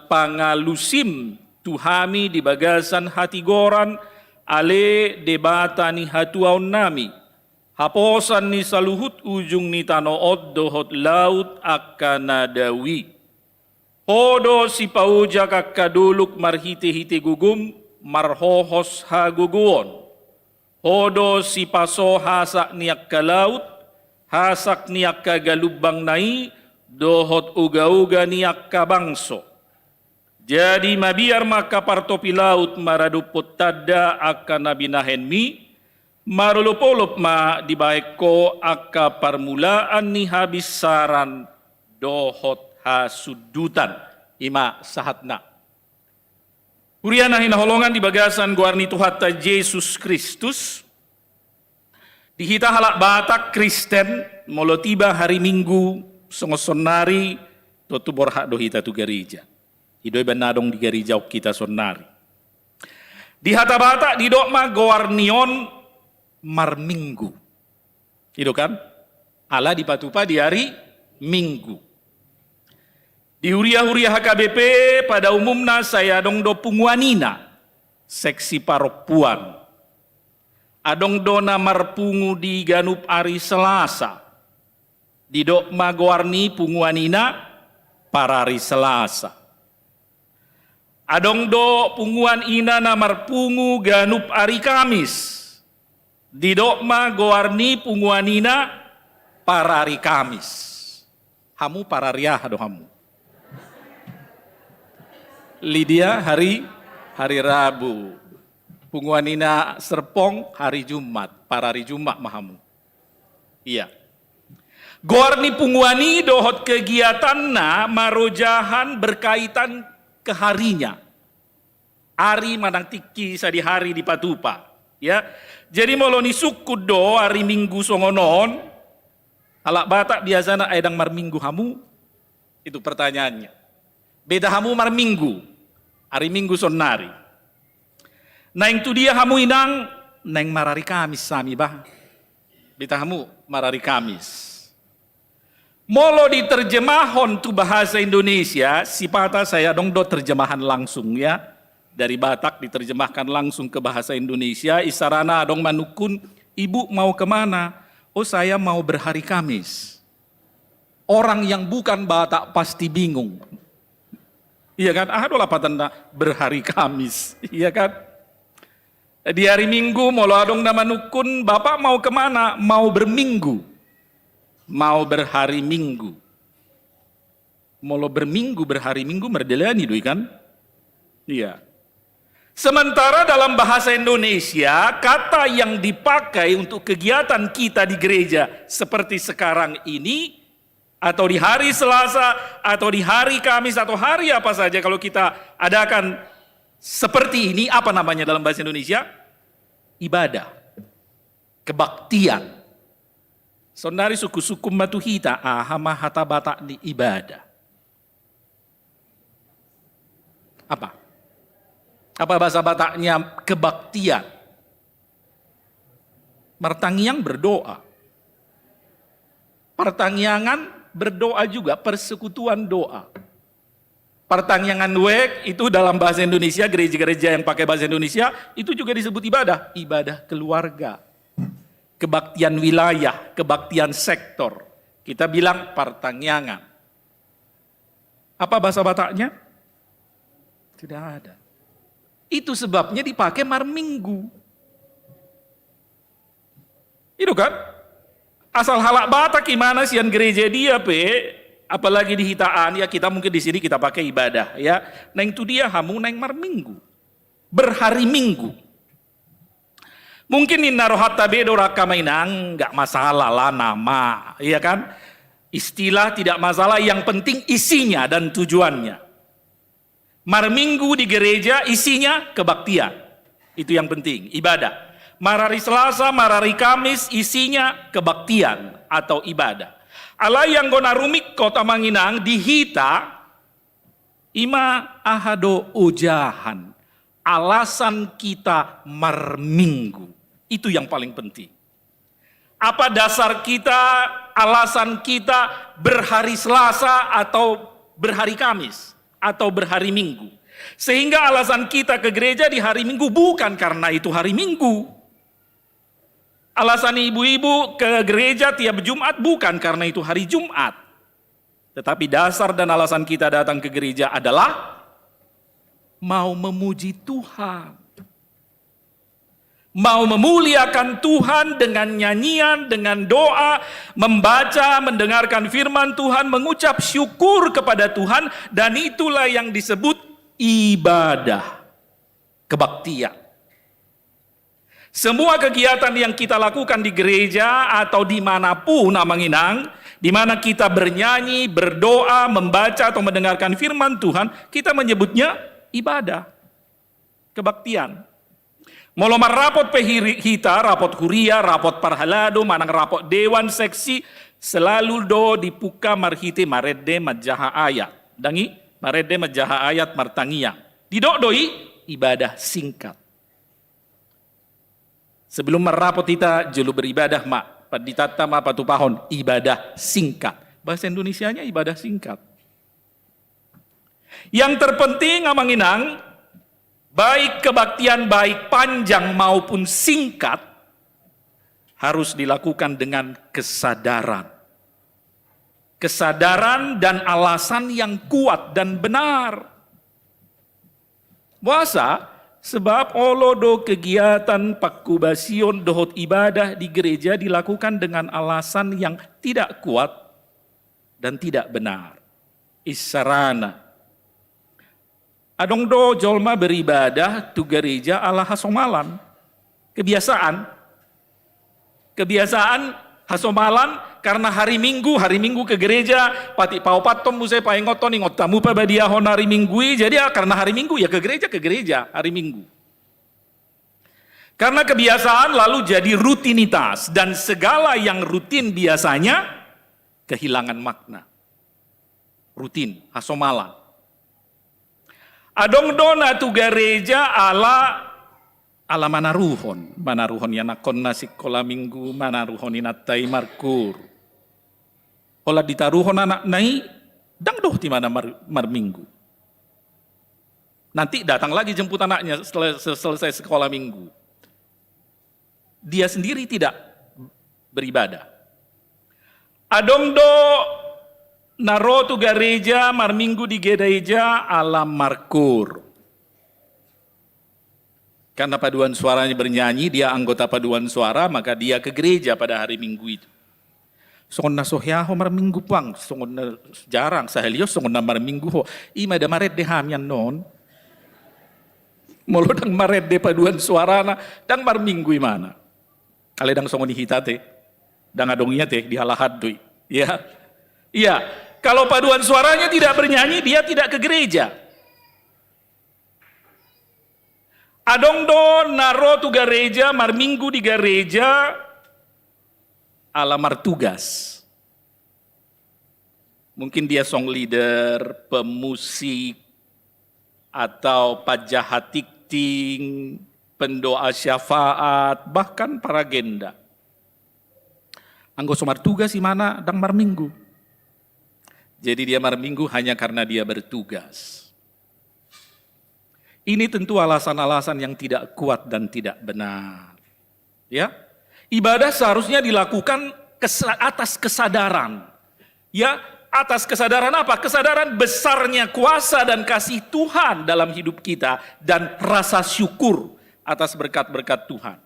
pangalusim tuhami di bagasan hati goran ale debata ni hatuaun nami. Haposan ni saluhut ujung ni tanood dohot laut akana dawi. Hodo si pauja kakaduluk marhite-hite gugum marhohos haguguon. Hodo si paso hasak niak ka laut, hasak niak ka galubang nai, dohot uga-uga niak ka bangso. Jadi mabiar maka partopi laut maradupot tada akan nabinahen mi, marulupolup ma dibaik ko akka permulaan ni habis saran dohot hasudutan ima sahatna. Uriana hinaholongan di bagasan guarni Tuhata Yesus Kristus. Dihita halak Batak Kristen molo tiba hari Minggu songosonari totu borhak dohita tu gereja. Idoi banadong di gereja kita sonari. Di hata Batak di dokma guarnion marminggu. Itu kan? Allah dipatupa di hari Minggu. Di huria-huria HKBP pada umumnya saya adong do punguanina, seksi paropuan. Adong do namar pungu di ganup ari Selasa. Di dok magoarni punguanina parari Selasa. Adong do punguan ina namar pungu ganup ari Kamis. Di dok magoarni punguanina parari Kamis. Hamu parariah do hamu. Lydia hari Rabu. Punguanina Serpong hari Jumat, parari Jumat mahamu. Iya. Gorni punguani dohot kegiatanna marojahan berkaitan ke harinya. Ari manang tiki sadi hari di patupa. Ya. Jadi moloni suku do hari Minggu songonon. Alak Batak biasana aedang marminggu hamu. Itu pertanyaannya. Beda hamu marminggu. Hari Minggu sonari. Naing tu dia hamu inang, naing marari Kamis sami bah. Beta hamu marari Kamis. Molo diterjemahon tu bahasa Indonesia, sipata saya dong do terjemahan langsung ya. Dari Batak diterjemahkan langsung ke bahasa Indonesia, isarana dong manukun, ibu mau kemana? Oh saya mau berhari Kamis. Orang yang bukan Batak pasti bingung. Iya kan? Aduh patanda berhari Kamis. Iya kan? Di hari Minggu molo adong nama nukun, Bapak mau kemana? Mau berminggu. Mau berhari Minggu. Molo berminggu berhari Minggu merdelani doi kan? Iya. Sementara dalam bahasa Indonesia, kata yang dipakai untuk kegiatan kita di gereja seperti sekarang ini, atau di hari Selasa, atau di hari Kamis, atau hari apa saja kalau kita adakan seperti ini, apa namanya dalam bahasa Indonesia? Ibadah, kebaktian. Saudari suku-suku matuhita, ahama hata batak di ibadah. Apa? Apa bahasa Bataknya? Kebaktian. Martangiang berdoa. Pertangyangan berdoa juga, persekutuan doa. Pertangyangan wek itu dalam bahasa Indonesia, gereja-gereja yang pakai bahasa Indonesia, itu juga disebut ibadah. Ibadah keluarga. Kebaktian wilayah, kebaktian sektor. Kita bilang pertangyangan. Apa bahasa Bataknya? Tidak ada. Itu sebabnya dipakai marminggu. Itu kan? Asal halak Batak gimana sih gereja dia apalagi di hitaan ya kita mungkin di sini kita pakai ibadah ya. Neng tu dia hamu neng marminggu. Berhari Minggu. Mungkin inna rohatta bedo rakamainang enggak masalah lah nama, ya kan? Istilah tidak masalah, yang penting isinya dan tujuannya. Marminggu di gereja isinya kebaktian. Itu yang penting, ibadah. Marari Selasa, marari Kamis isinya kebaktian atau ibadah. Ala yang gona rumik kota Manginang dihita ima ahado ujahan. Alasan kita marminggu. Itu yang paling penting. Apa dasar kita, alasan kita berhari Selasa atau berhari Kamis atau berhari Minggu. Sehingga alasan kita ke gereja di hari Minggu bukan karena itu hari Minggu. Alasan ibu-ibu ke gereja tiap Jumat bukan karena itu hari Jumat. Tetapi dasar dan alasan kita datang ke gereja adalah mau memuji Tuhan. Mau memuliakan Tuhan dengan nyanyian, dengan doa, membaca, mendengarkan firman Tuhan, mengucap syukur kepada Tuhan, dan itulah yang disebut ibadah, kebaktian. Semua kegiatan yang kita lakukan di gereja atau dimanapun Manginang, di mana kita bernyanyi, berdoa, membaca atau mendengarkan firman Tuhan, kita menyebutnya ibadah, kebaktian. Molomar rapot pehita, rapot huria, rapot parhalado, manang rapot dewan seksi, selalu do dipuka marhite marede majaha ayat. Dangi marede majaha ayat martangia. Didokdoi ibadah singkat. Sebelum merapot kita julu beribadah mak, paditata ma patupahon, ibadah singkat. Bahasa Indonesianya ibadah singkat. Yang terpenting Manginang, baik kebaktian baik panjang maupun singkat harus dilakukan dengan kesadaran. Kesadaran dan alasan yang kuat dan benar. Puasa sebab olodo kegiatan pakubasion dohot ibadah di gereja dilakukan dengan alasan yang tidak kuat dan tidak benar. Isarana. Adong do jolma beribadah tu gereja ala hasomalan. Kebiasaan hasomalan karena hari Minggu ke gereja pati paupatom musai paingoton ingot tamu pa badiahon hari Minggu, jadi karena hari Minggu ya ke gereja hari Minggu. Karena kebiasaan lalu jadi rutinitas dan segala yang rutin biasanya kehilangan makna. Rutin, hasomalan. Adong dona tu gereja ala manaruhon yana konna sikola Minggu, manaruhon inatai markur. Ola ditaruhon anak nai, dang doh di mana mar Minggu. Nanti datang lagi jemput anaknya selesai sekolah Minggu. Dia sendiri tidak beribadah. Adong do naro tu gereja mar Minggu di gereja ala markur. Karena paduan suaranya bernyanyi, dia anggota paduan suara, maka dia ke gereja pada hari Minggu itu. Songon na sohyaho mar Minggu pang, songon na jarang sahelio songon na mar Minggu ho. Ima da maret de hamyan non. Molo dang maret de paduan suara na dang mar Minggu imana. Kale dang songon hitate, dang adongnya teh di halahad doi. Ya. Iya, kalau paduan suaranya tidak bernyanyi, dia tidak ke gereja. Adong do naro tu gereja, mar Minggu di gereja, alamar tugas. Mungkin dia song leader, pemusik, atau pajahatik penting, pendoa syafaat, bahkan para genda. Anggo somar tugas si mana dang marminggu. Jadi dia marminggu hanya karena dia bertugas. Ini tentu alasan-alasan yang tidak kuat dan tidak benar. Ya, ibadah seharusnya dilakukan atas kesadaran. Ya, atas kesadaran apa? Kesadaran besarnya kuasa dan kasih Tuhan dalam hidup kita dan rasa syukur atas berkat-berkat Tuhan.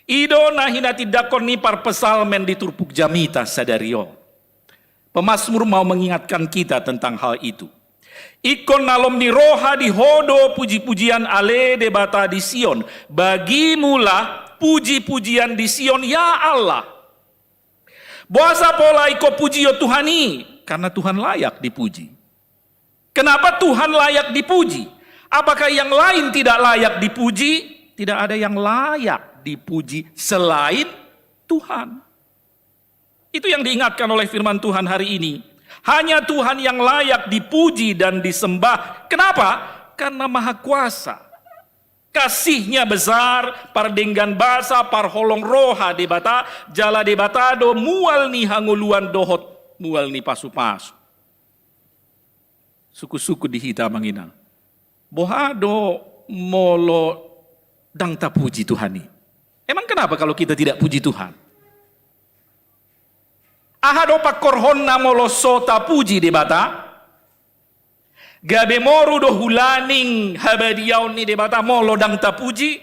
Ido nahina tidakon ni par pesalmen di turpuk jamita sadario. Pemasmur mau mengingatkan kita tentang hal itu. Ikon nalom ni roha di hodo puji-pujian ale debata di Sion. Bagimulah puji-pujian di Sion ya Allah. Boasa pola iko puji yo Tuhani. Karena Tuhan layak dipuji. Kenapa Tuhan layak dipuji? Apakah yang lain tidak layak dipuji? Tidak ada yang layak dipuji selain Tuhan. Itu yang diingatkan oleh firman Tuhan hari ini. Hanya Tuhan yang layak dipuji dan disembah. Kenapa? Karena maha kuasa. Kasihnya besar, pardenggan basa, parholong roha debata, jala debatado, mual ni hanguluan dohot, mual ni pasu-pasu. Suku-suku di hita manginang. Bohado molo dang tapuji Tuhani. Emang kenapa kalau kita tidak puji Tuhan? Ahado pakorhon na molo sota puji debata. Gabe moru do hulaning habadiaw ni debata molo dang tapuji.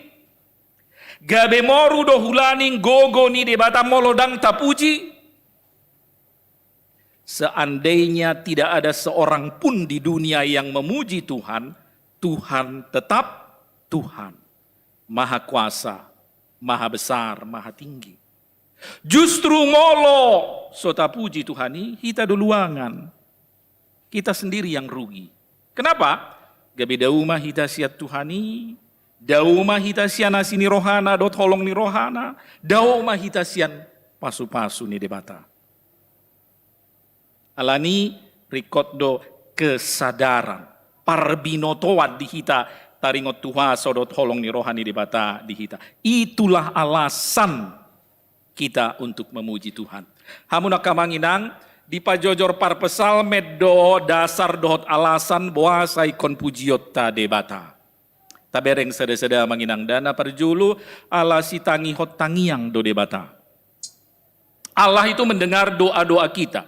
Gabe moru do hulaning gogo ni debata molo dang tapuji. Seandainya tidak ada seorang pun di dunia yang memuji Tuhan, Tuhan tetap Tuhan. Maha kuasa, maha besar, maha tinggi. Justru molo sota puji Tuhani, hita duluangan. Kita sendiri yang rugi. Kenapa? Gabe dauma hita siat Tuhani, dauma hita siana sini rohana, dot holong ni rohana, dauma hita sian pasu-pasu ni debata. Alani rikodo kesadaran, parbinotoan di hita, taringot Tuhan sodot holong ni rohani debata di hita. Itulah alasan kita untuk memuji Tuhan. Hamuna kamanginang di pajojor parpesal meddo dasar dohot alasan boasa ikon pujiot ta debata. Tabereng seda-seda manginang dana perjulu ala si tangi hot tangiang do debata. Allah itu mendengar doa-doa kita.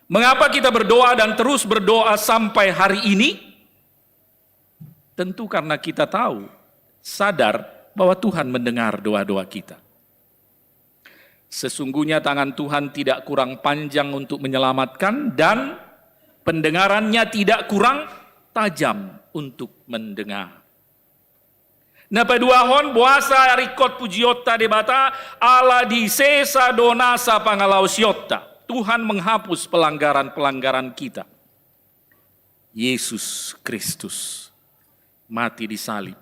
Mengapa kita berdoa dan terus berdoa sampai hari ini? Tentu karena kita tahu, sadar bahwa Tuhan mendengar doa-doa kita. Sesungguhnya tangan Tuhan tidak kurang panjang untuk menyelamatkan dan pendengarannya tidak kurang tajam untuk mendengar. Na paduahon buasa rikot pujiota debata ala di sesa donasa pangalausiota. Tuhan menghapus pelanggaran-pelanggaran kita. Yesus Kristus mati di salib.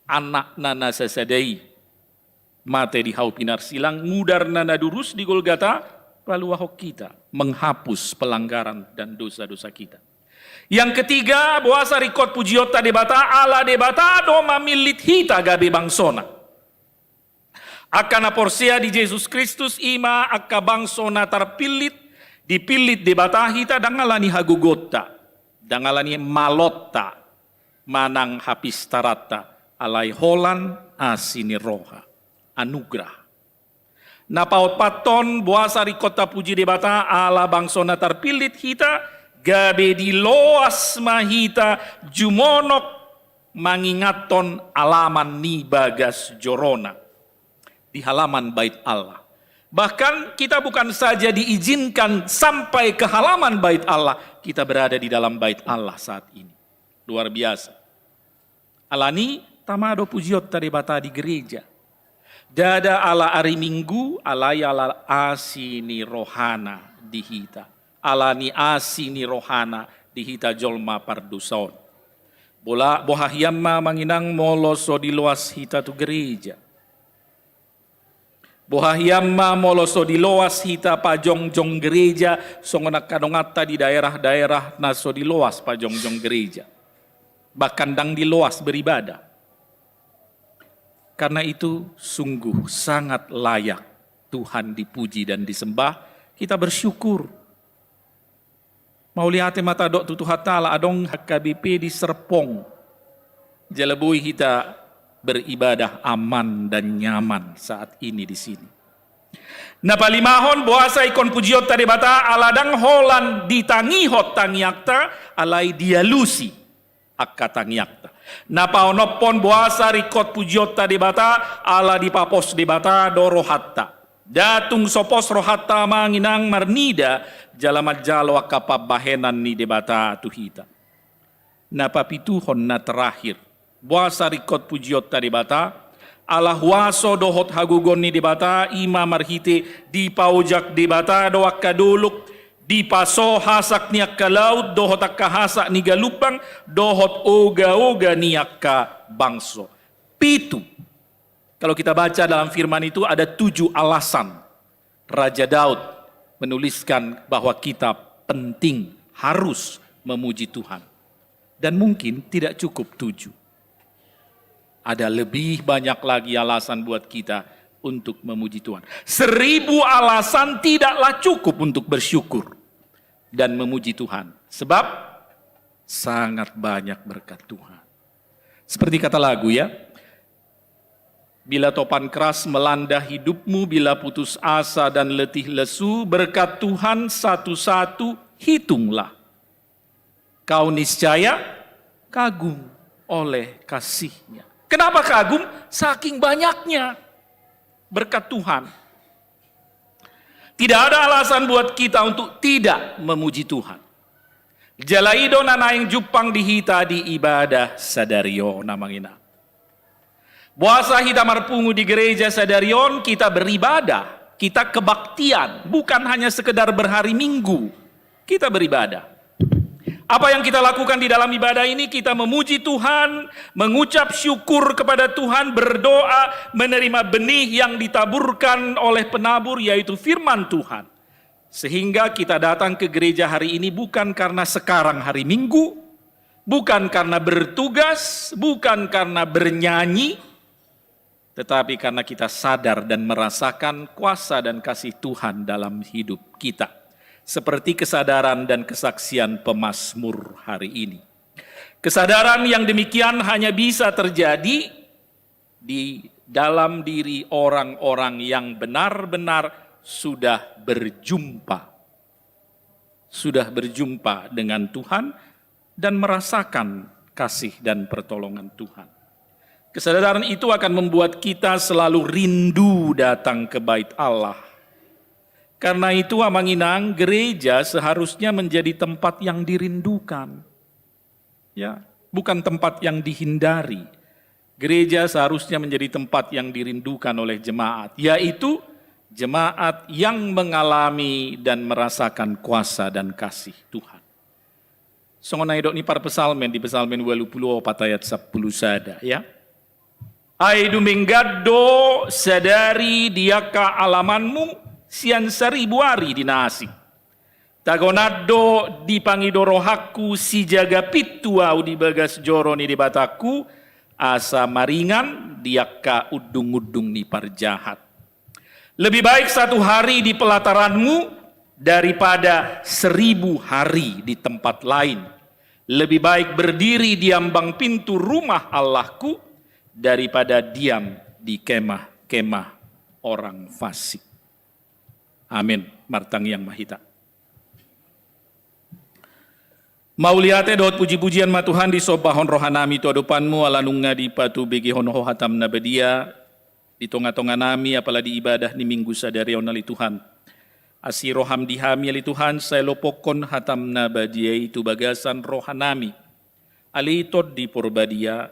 Anak nana sesadai mate di hau pinar silang, ngudar nana durus di Golgata, lalu wahok kita, menghapus pelanggaran dan dosa-dosa kita. Yang ketiga, boasa rikot pujiota debata, ala debata doma milit hita gabe bangsona. Akana porsia di Yesus Kristus ima akka bangsona tarpilit, dipilit debata hita dangalani hagugota, dangalani malotta, manang hapis tarata, alai holan asini roha. Anugerah. Napaut paton buasa rikota puji debata ala bangsona tarpilit hita gabe di loas mahita jumonok mangingaton alaman ni bagas jorona di halaman bait Allah. Bahkan kita bukan saja diizinkan sampai ke halaman bait Allah, kita berada di dalam bait Allah saat ini. Luar biasa. Alani tamado pujiot debata di gereja. Dada ala hari Minggu, alaya ala asini rohana dihita. Alani asini rohana dihita jolma pardusaon. Bohahyamma manginang moloso di luas hita tu gereja. Bohahyamma moloso di luas hita pajongjong gereja. Songonak kadongata di daerah-daerah naso di luas pajongjong gereja. Bahkan dang di luas beribadah. Karena itu sungguh sangat layak Tuhan dipuji dan disembah. Kita bersyukur. Mau lihat mata dok tutu hatala adong HKBP di Serpong. Jalebui kita beribadah aman dan nyaman saat ini di sini. Na palimahon boasa ikon pujiot tadi bata aladang holan ditangihot tangiakta alai dialusi akka tangiakta. Na paonopon boasa rikot pujiot tadi bata ala dipapos di bata doro hatta. Datung sopos rohatta manginang marnida jalamat jalo akapabahenan ni debata tuhita. Na papituhon na terakhir. Buasa rikot pujiot tadi bata. Allah waso dohot hagugon ni debata. Ima marhite di paujak debata doak kaduluk. Di paso hasak niak ka laut. Dohot akka hasak ni galupang. Dohot oga-oga niak ka bangso. Pitu. Kalau kita baca dalam firman itu ada 7 alasan Raja Daud menuliskan bahwa kita penting harus memuji Tuhan. Dan mungkin tidak cukup 7. Ada lebih banyak lagi alasan buat kita untuk memuji Tuhan. 1000 alasan tidaklah cukup untuk bersyukur dan memuji Tuhan. Sebab sangat banyak berkat Tuhan. Seperti kata lagu ya. Bila topan keras melanda hidupmu, bila putus asa dan letih lesu, berkat Tuhan satu-satu hitunglah. Kau niscaya kagum oleh kasih-Nya. Kenapa kagum? Saking banyaknya berkat Tuhan. Tidak ada alasan buat kita untuk tidak memuji Tuhan. Jalaido nanaing jupang dihita di ibadah sadario namangina. Puasa kita marpungu di gereja sadarion, kita beribadah, kita kebaktian, bukan hanya sekedar berhari Minggu, kita beribadah. Apa yang kita lakukan di dalam ibadah ini, kita memuji Tuhan, mengucap syukur kepada Tuhan, berdoa, menerima benih yang ditaburkan oleh penabur, yaitu firman Tuhan. Sehingga kita datang ke gereja hari ini bukan karena sekarang hari Minggu, bukan karena bertugas, bukan karena bernyanyi, tetapi karena kita sadar dan merasakan kuasa dan kasih Tuhan dalam hidup kita. Seperti kesadaran dan kesaksian pemazmur hari ini. Kesadaran yang demikian hanya bisa terjadi di dalam diri orang-orang yang benar-benar sudah berjumpa. Sudah berjumpa dengan Tuhan dan merasakan kasih dan pertolongan Tuhan. Kesadaran itu akan membuat kita selalu rindu datang ke bait Allah. Karena itu amanginang, gereja seharusnya menjadi tempat yang dirindukan. Ya, bukan tempat yang dihindari. Gereja seharusnya menjadi tempat yang dirindukan oleh jemaat, yaitu jemaat yang mengalami dan merasakan kuasa dan kasih Tuhan. Songonai dok ni par pesalmen di pesalmen 20 ayat 10 sada ya. Ai dumenggaddo sadari diaka alamanmu sian 1000 hari dinasi. Tagonaddo di pangidoro hakku si jaga pitu au di bagas joro ni di bataku asa maringan diaka udung-udung ni parjahat. Lebih baik 1 hari di pelataranmu daripada 1000 hari di tempat lain. Lebih baik berdiri di ambang pintu rumah Allahku daripada diam di kemah-kemah orang fasik. Amin. Martang yang mahita. Mauliate dot puji-pujian ma Tuhan di sobahon rohanami tu adupanmu alanunga di patu begi honoho hatam nabadia di tonga-tonga nami apalagi ibadah ni minggu sadari onali Tuhan. Asiroham dihami ali Tuhan saya lopokon hatam nabadia itu bagasan rohanami. Alitod di purbadia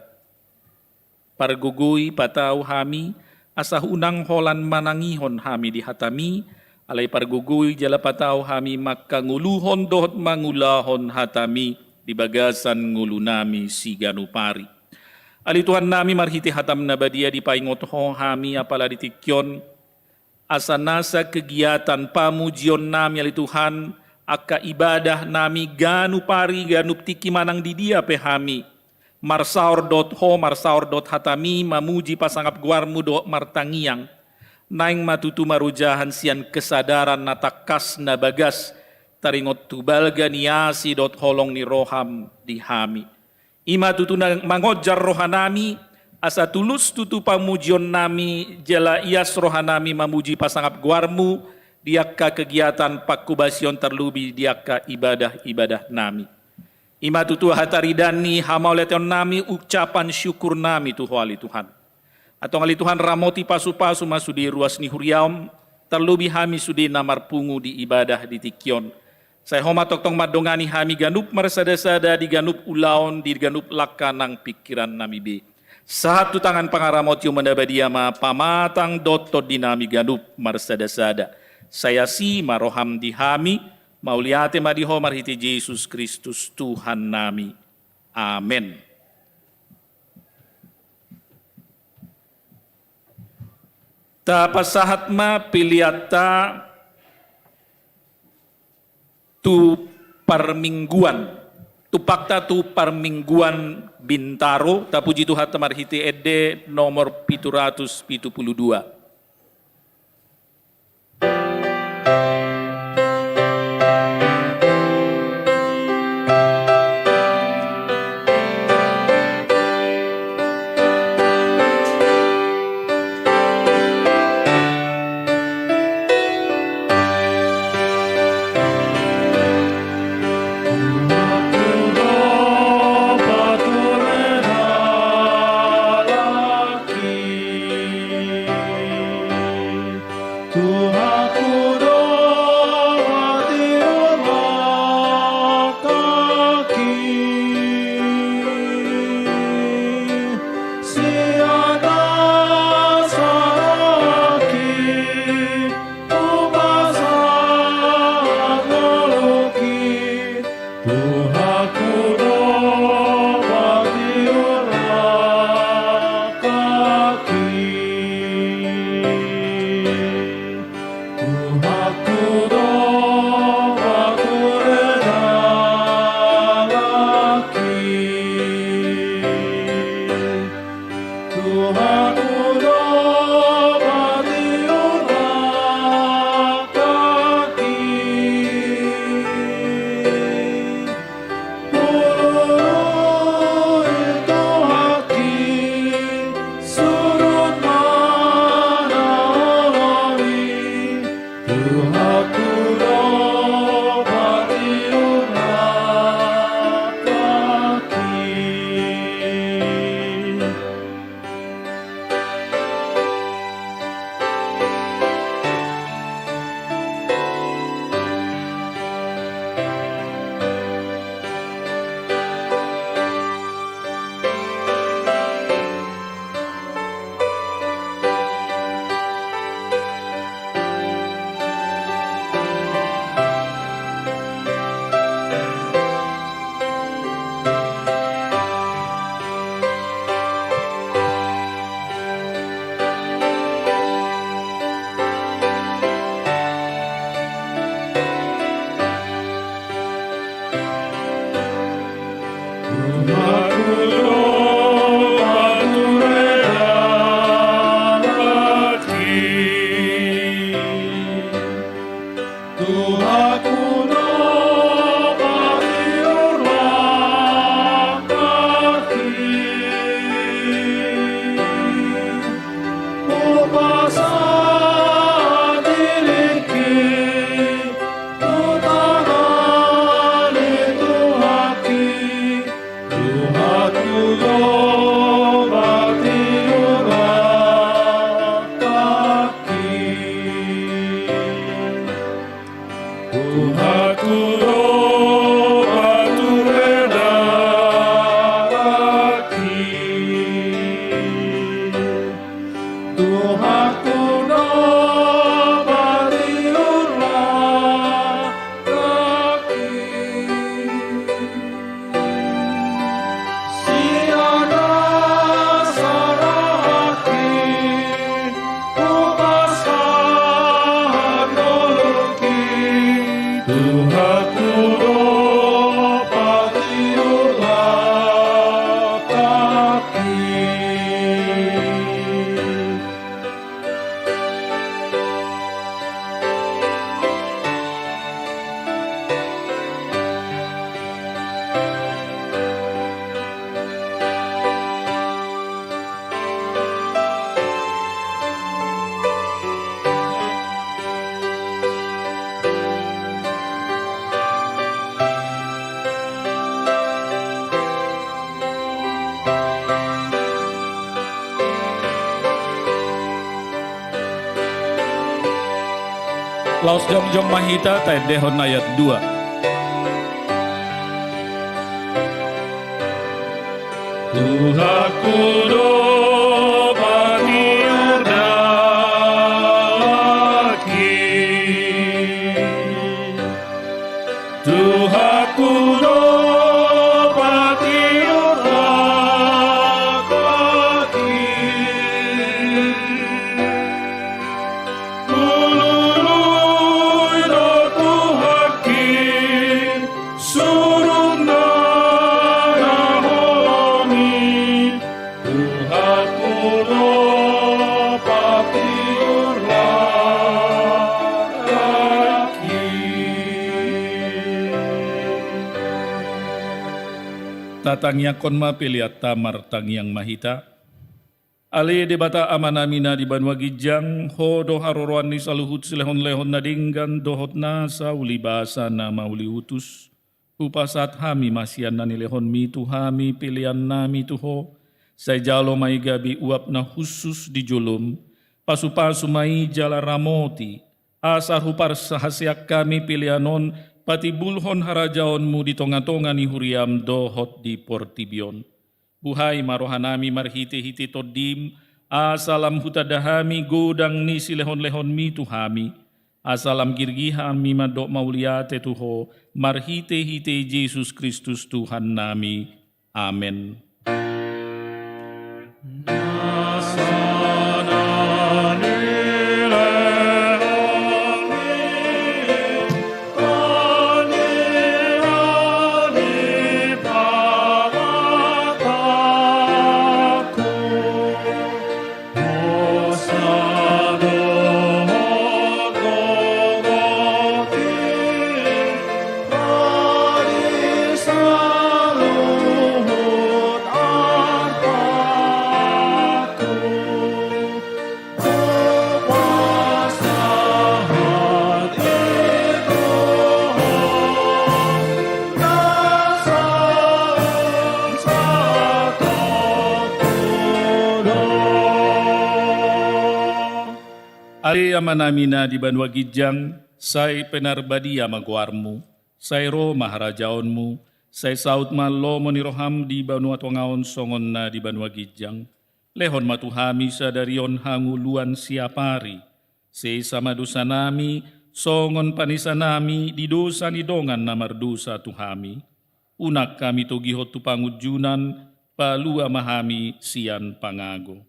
pargugui patau hami asah unang holan manangihon hami dihatami alai pargugui jala patau hami maka nguluhon dohot mangulahon hatami di bagasan ngulunami si ganupari. Ali Tuhan nami marhiti hatam nabadia di paingot ho hami apala ditikyon asanasa kegiatan pamujion nami ali Tuhan aka ibadah nami ganupari ganuptiki manang di dia pehami marsaor.hatami mamuji pasangap guarmu do martangiang, naing matutu marujahan sian kesadaran natakas na bagas, taringot tubalga niasi holong ni roham dihami. Ima tutu mangojar rohanami, asa tulus tutu pamujion nami, jala ias rohanami mamuji pasangap guarmu, diakka kegiatan pakubasion terlubi diakka ibadah-ibadah nami. Ima tutu hataridani hamauleton nami ucapan syukur nami tuhali Tuhan. Atau ngali Tuhan ramoti pasu-pasu masudi ruas ni huriaum, terlubi hami sudi namar pungu di ibadah di tikion. Saya homat tong madongani hami ganup mersada-sada di ganup ulaon di ganup lakanang pikiran nami be. Satu tangan pangaramotio mendabadiama pamatang doto dinami ganup mersada-sada. Saya si maroham di hami, mauliate madiho marhiti Yesus Kristus Tuhan nami. Amin. Ta pasahat ma piliata tu parmingguan, tu pakta tu parmingguan Bintaro, ta puji Tuhan tamarhiti ede nomor 772. Tuhan Laos Jom Mahita Taidehon ayat 2. Tuhaku do patiurdaki, Tuhaku do patiurdaki, ulului do Tuhaki surun na nahomi, Tuhaku do patiurdaki. Tatangya konma piliat tamar tangyang mahita. Ali debata amanamina di Banua Gijang, ho do haroroan ni saluhut silehon-lehon na dinggan dohot na sa ulibasa na mauli utus. Upasat hami masian na nilehon mi tuhami pilihan nami tuho. Say jalo may gabi uap na khusus di julum. Pasu-pasu may jala ramoti. Asar hupar sahasyak kami pilihanon pati bulhon harajaonmu di tonga-tonga ni huriam dohot di portibion. Buhay marohanami marhiti-hiti todim, asalam hutadahami godang ni silehon-lehon mi tuhami, asalam girgihami madok mauliate tuho, marhite-hite Yesus Kristus Tuhan nami. Amen. Ali amanamina di Banua Gijang, say penarbadia maguarmu, say ro maharajaonmu, say saut malo moniroham di Banua Tongaon songon na di Banua Gijang, lehon matuhami sadarion hanguluan siapari, say sama dosa nami, songon panisanami di dosa ni dongan na mardosa tuhami, unak kami tugihot tu pangujunan, palua mahami sian pangago.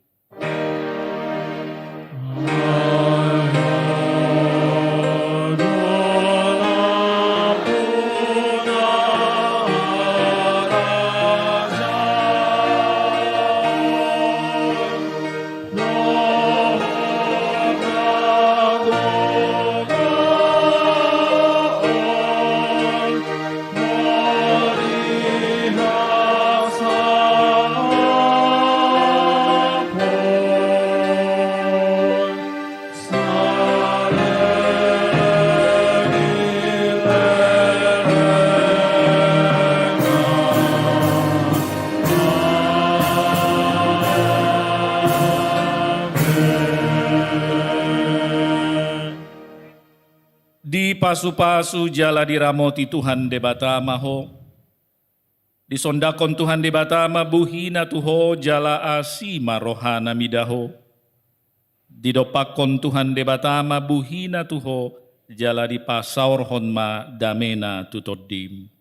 Di pasu-pasu jala diramoti Tuhan debatama ho. Di sondakon Tuhan debatama buhina tuho jala asima rohana midaho. Di dopakon Tuhan debatama buhina tuho jala di pasaur honma damena tutodim.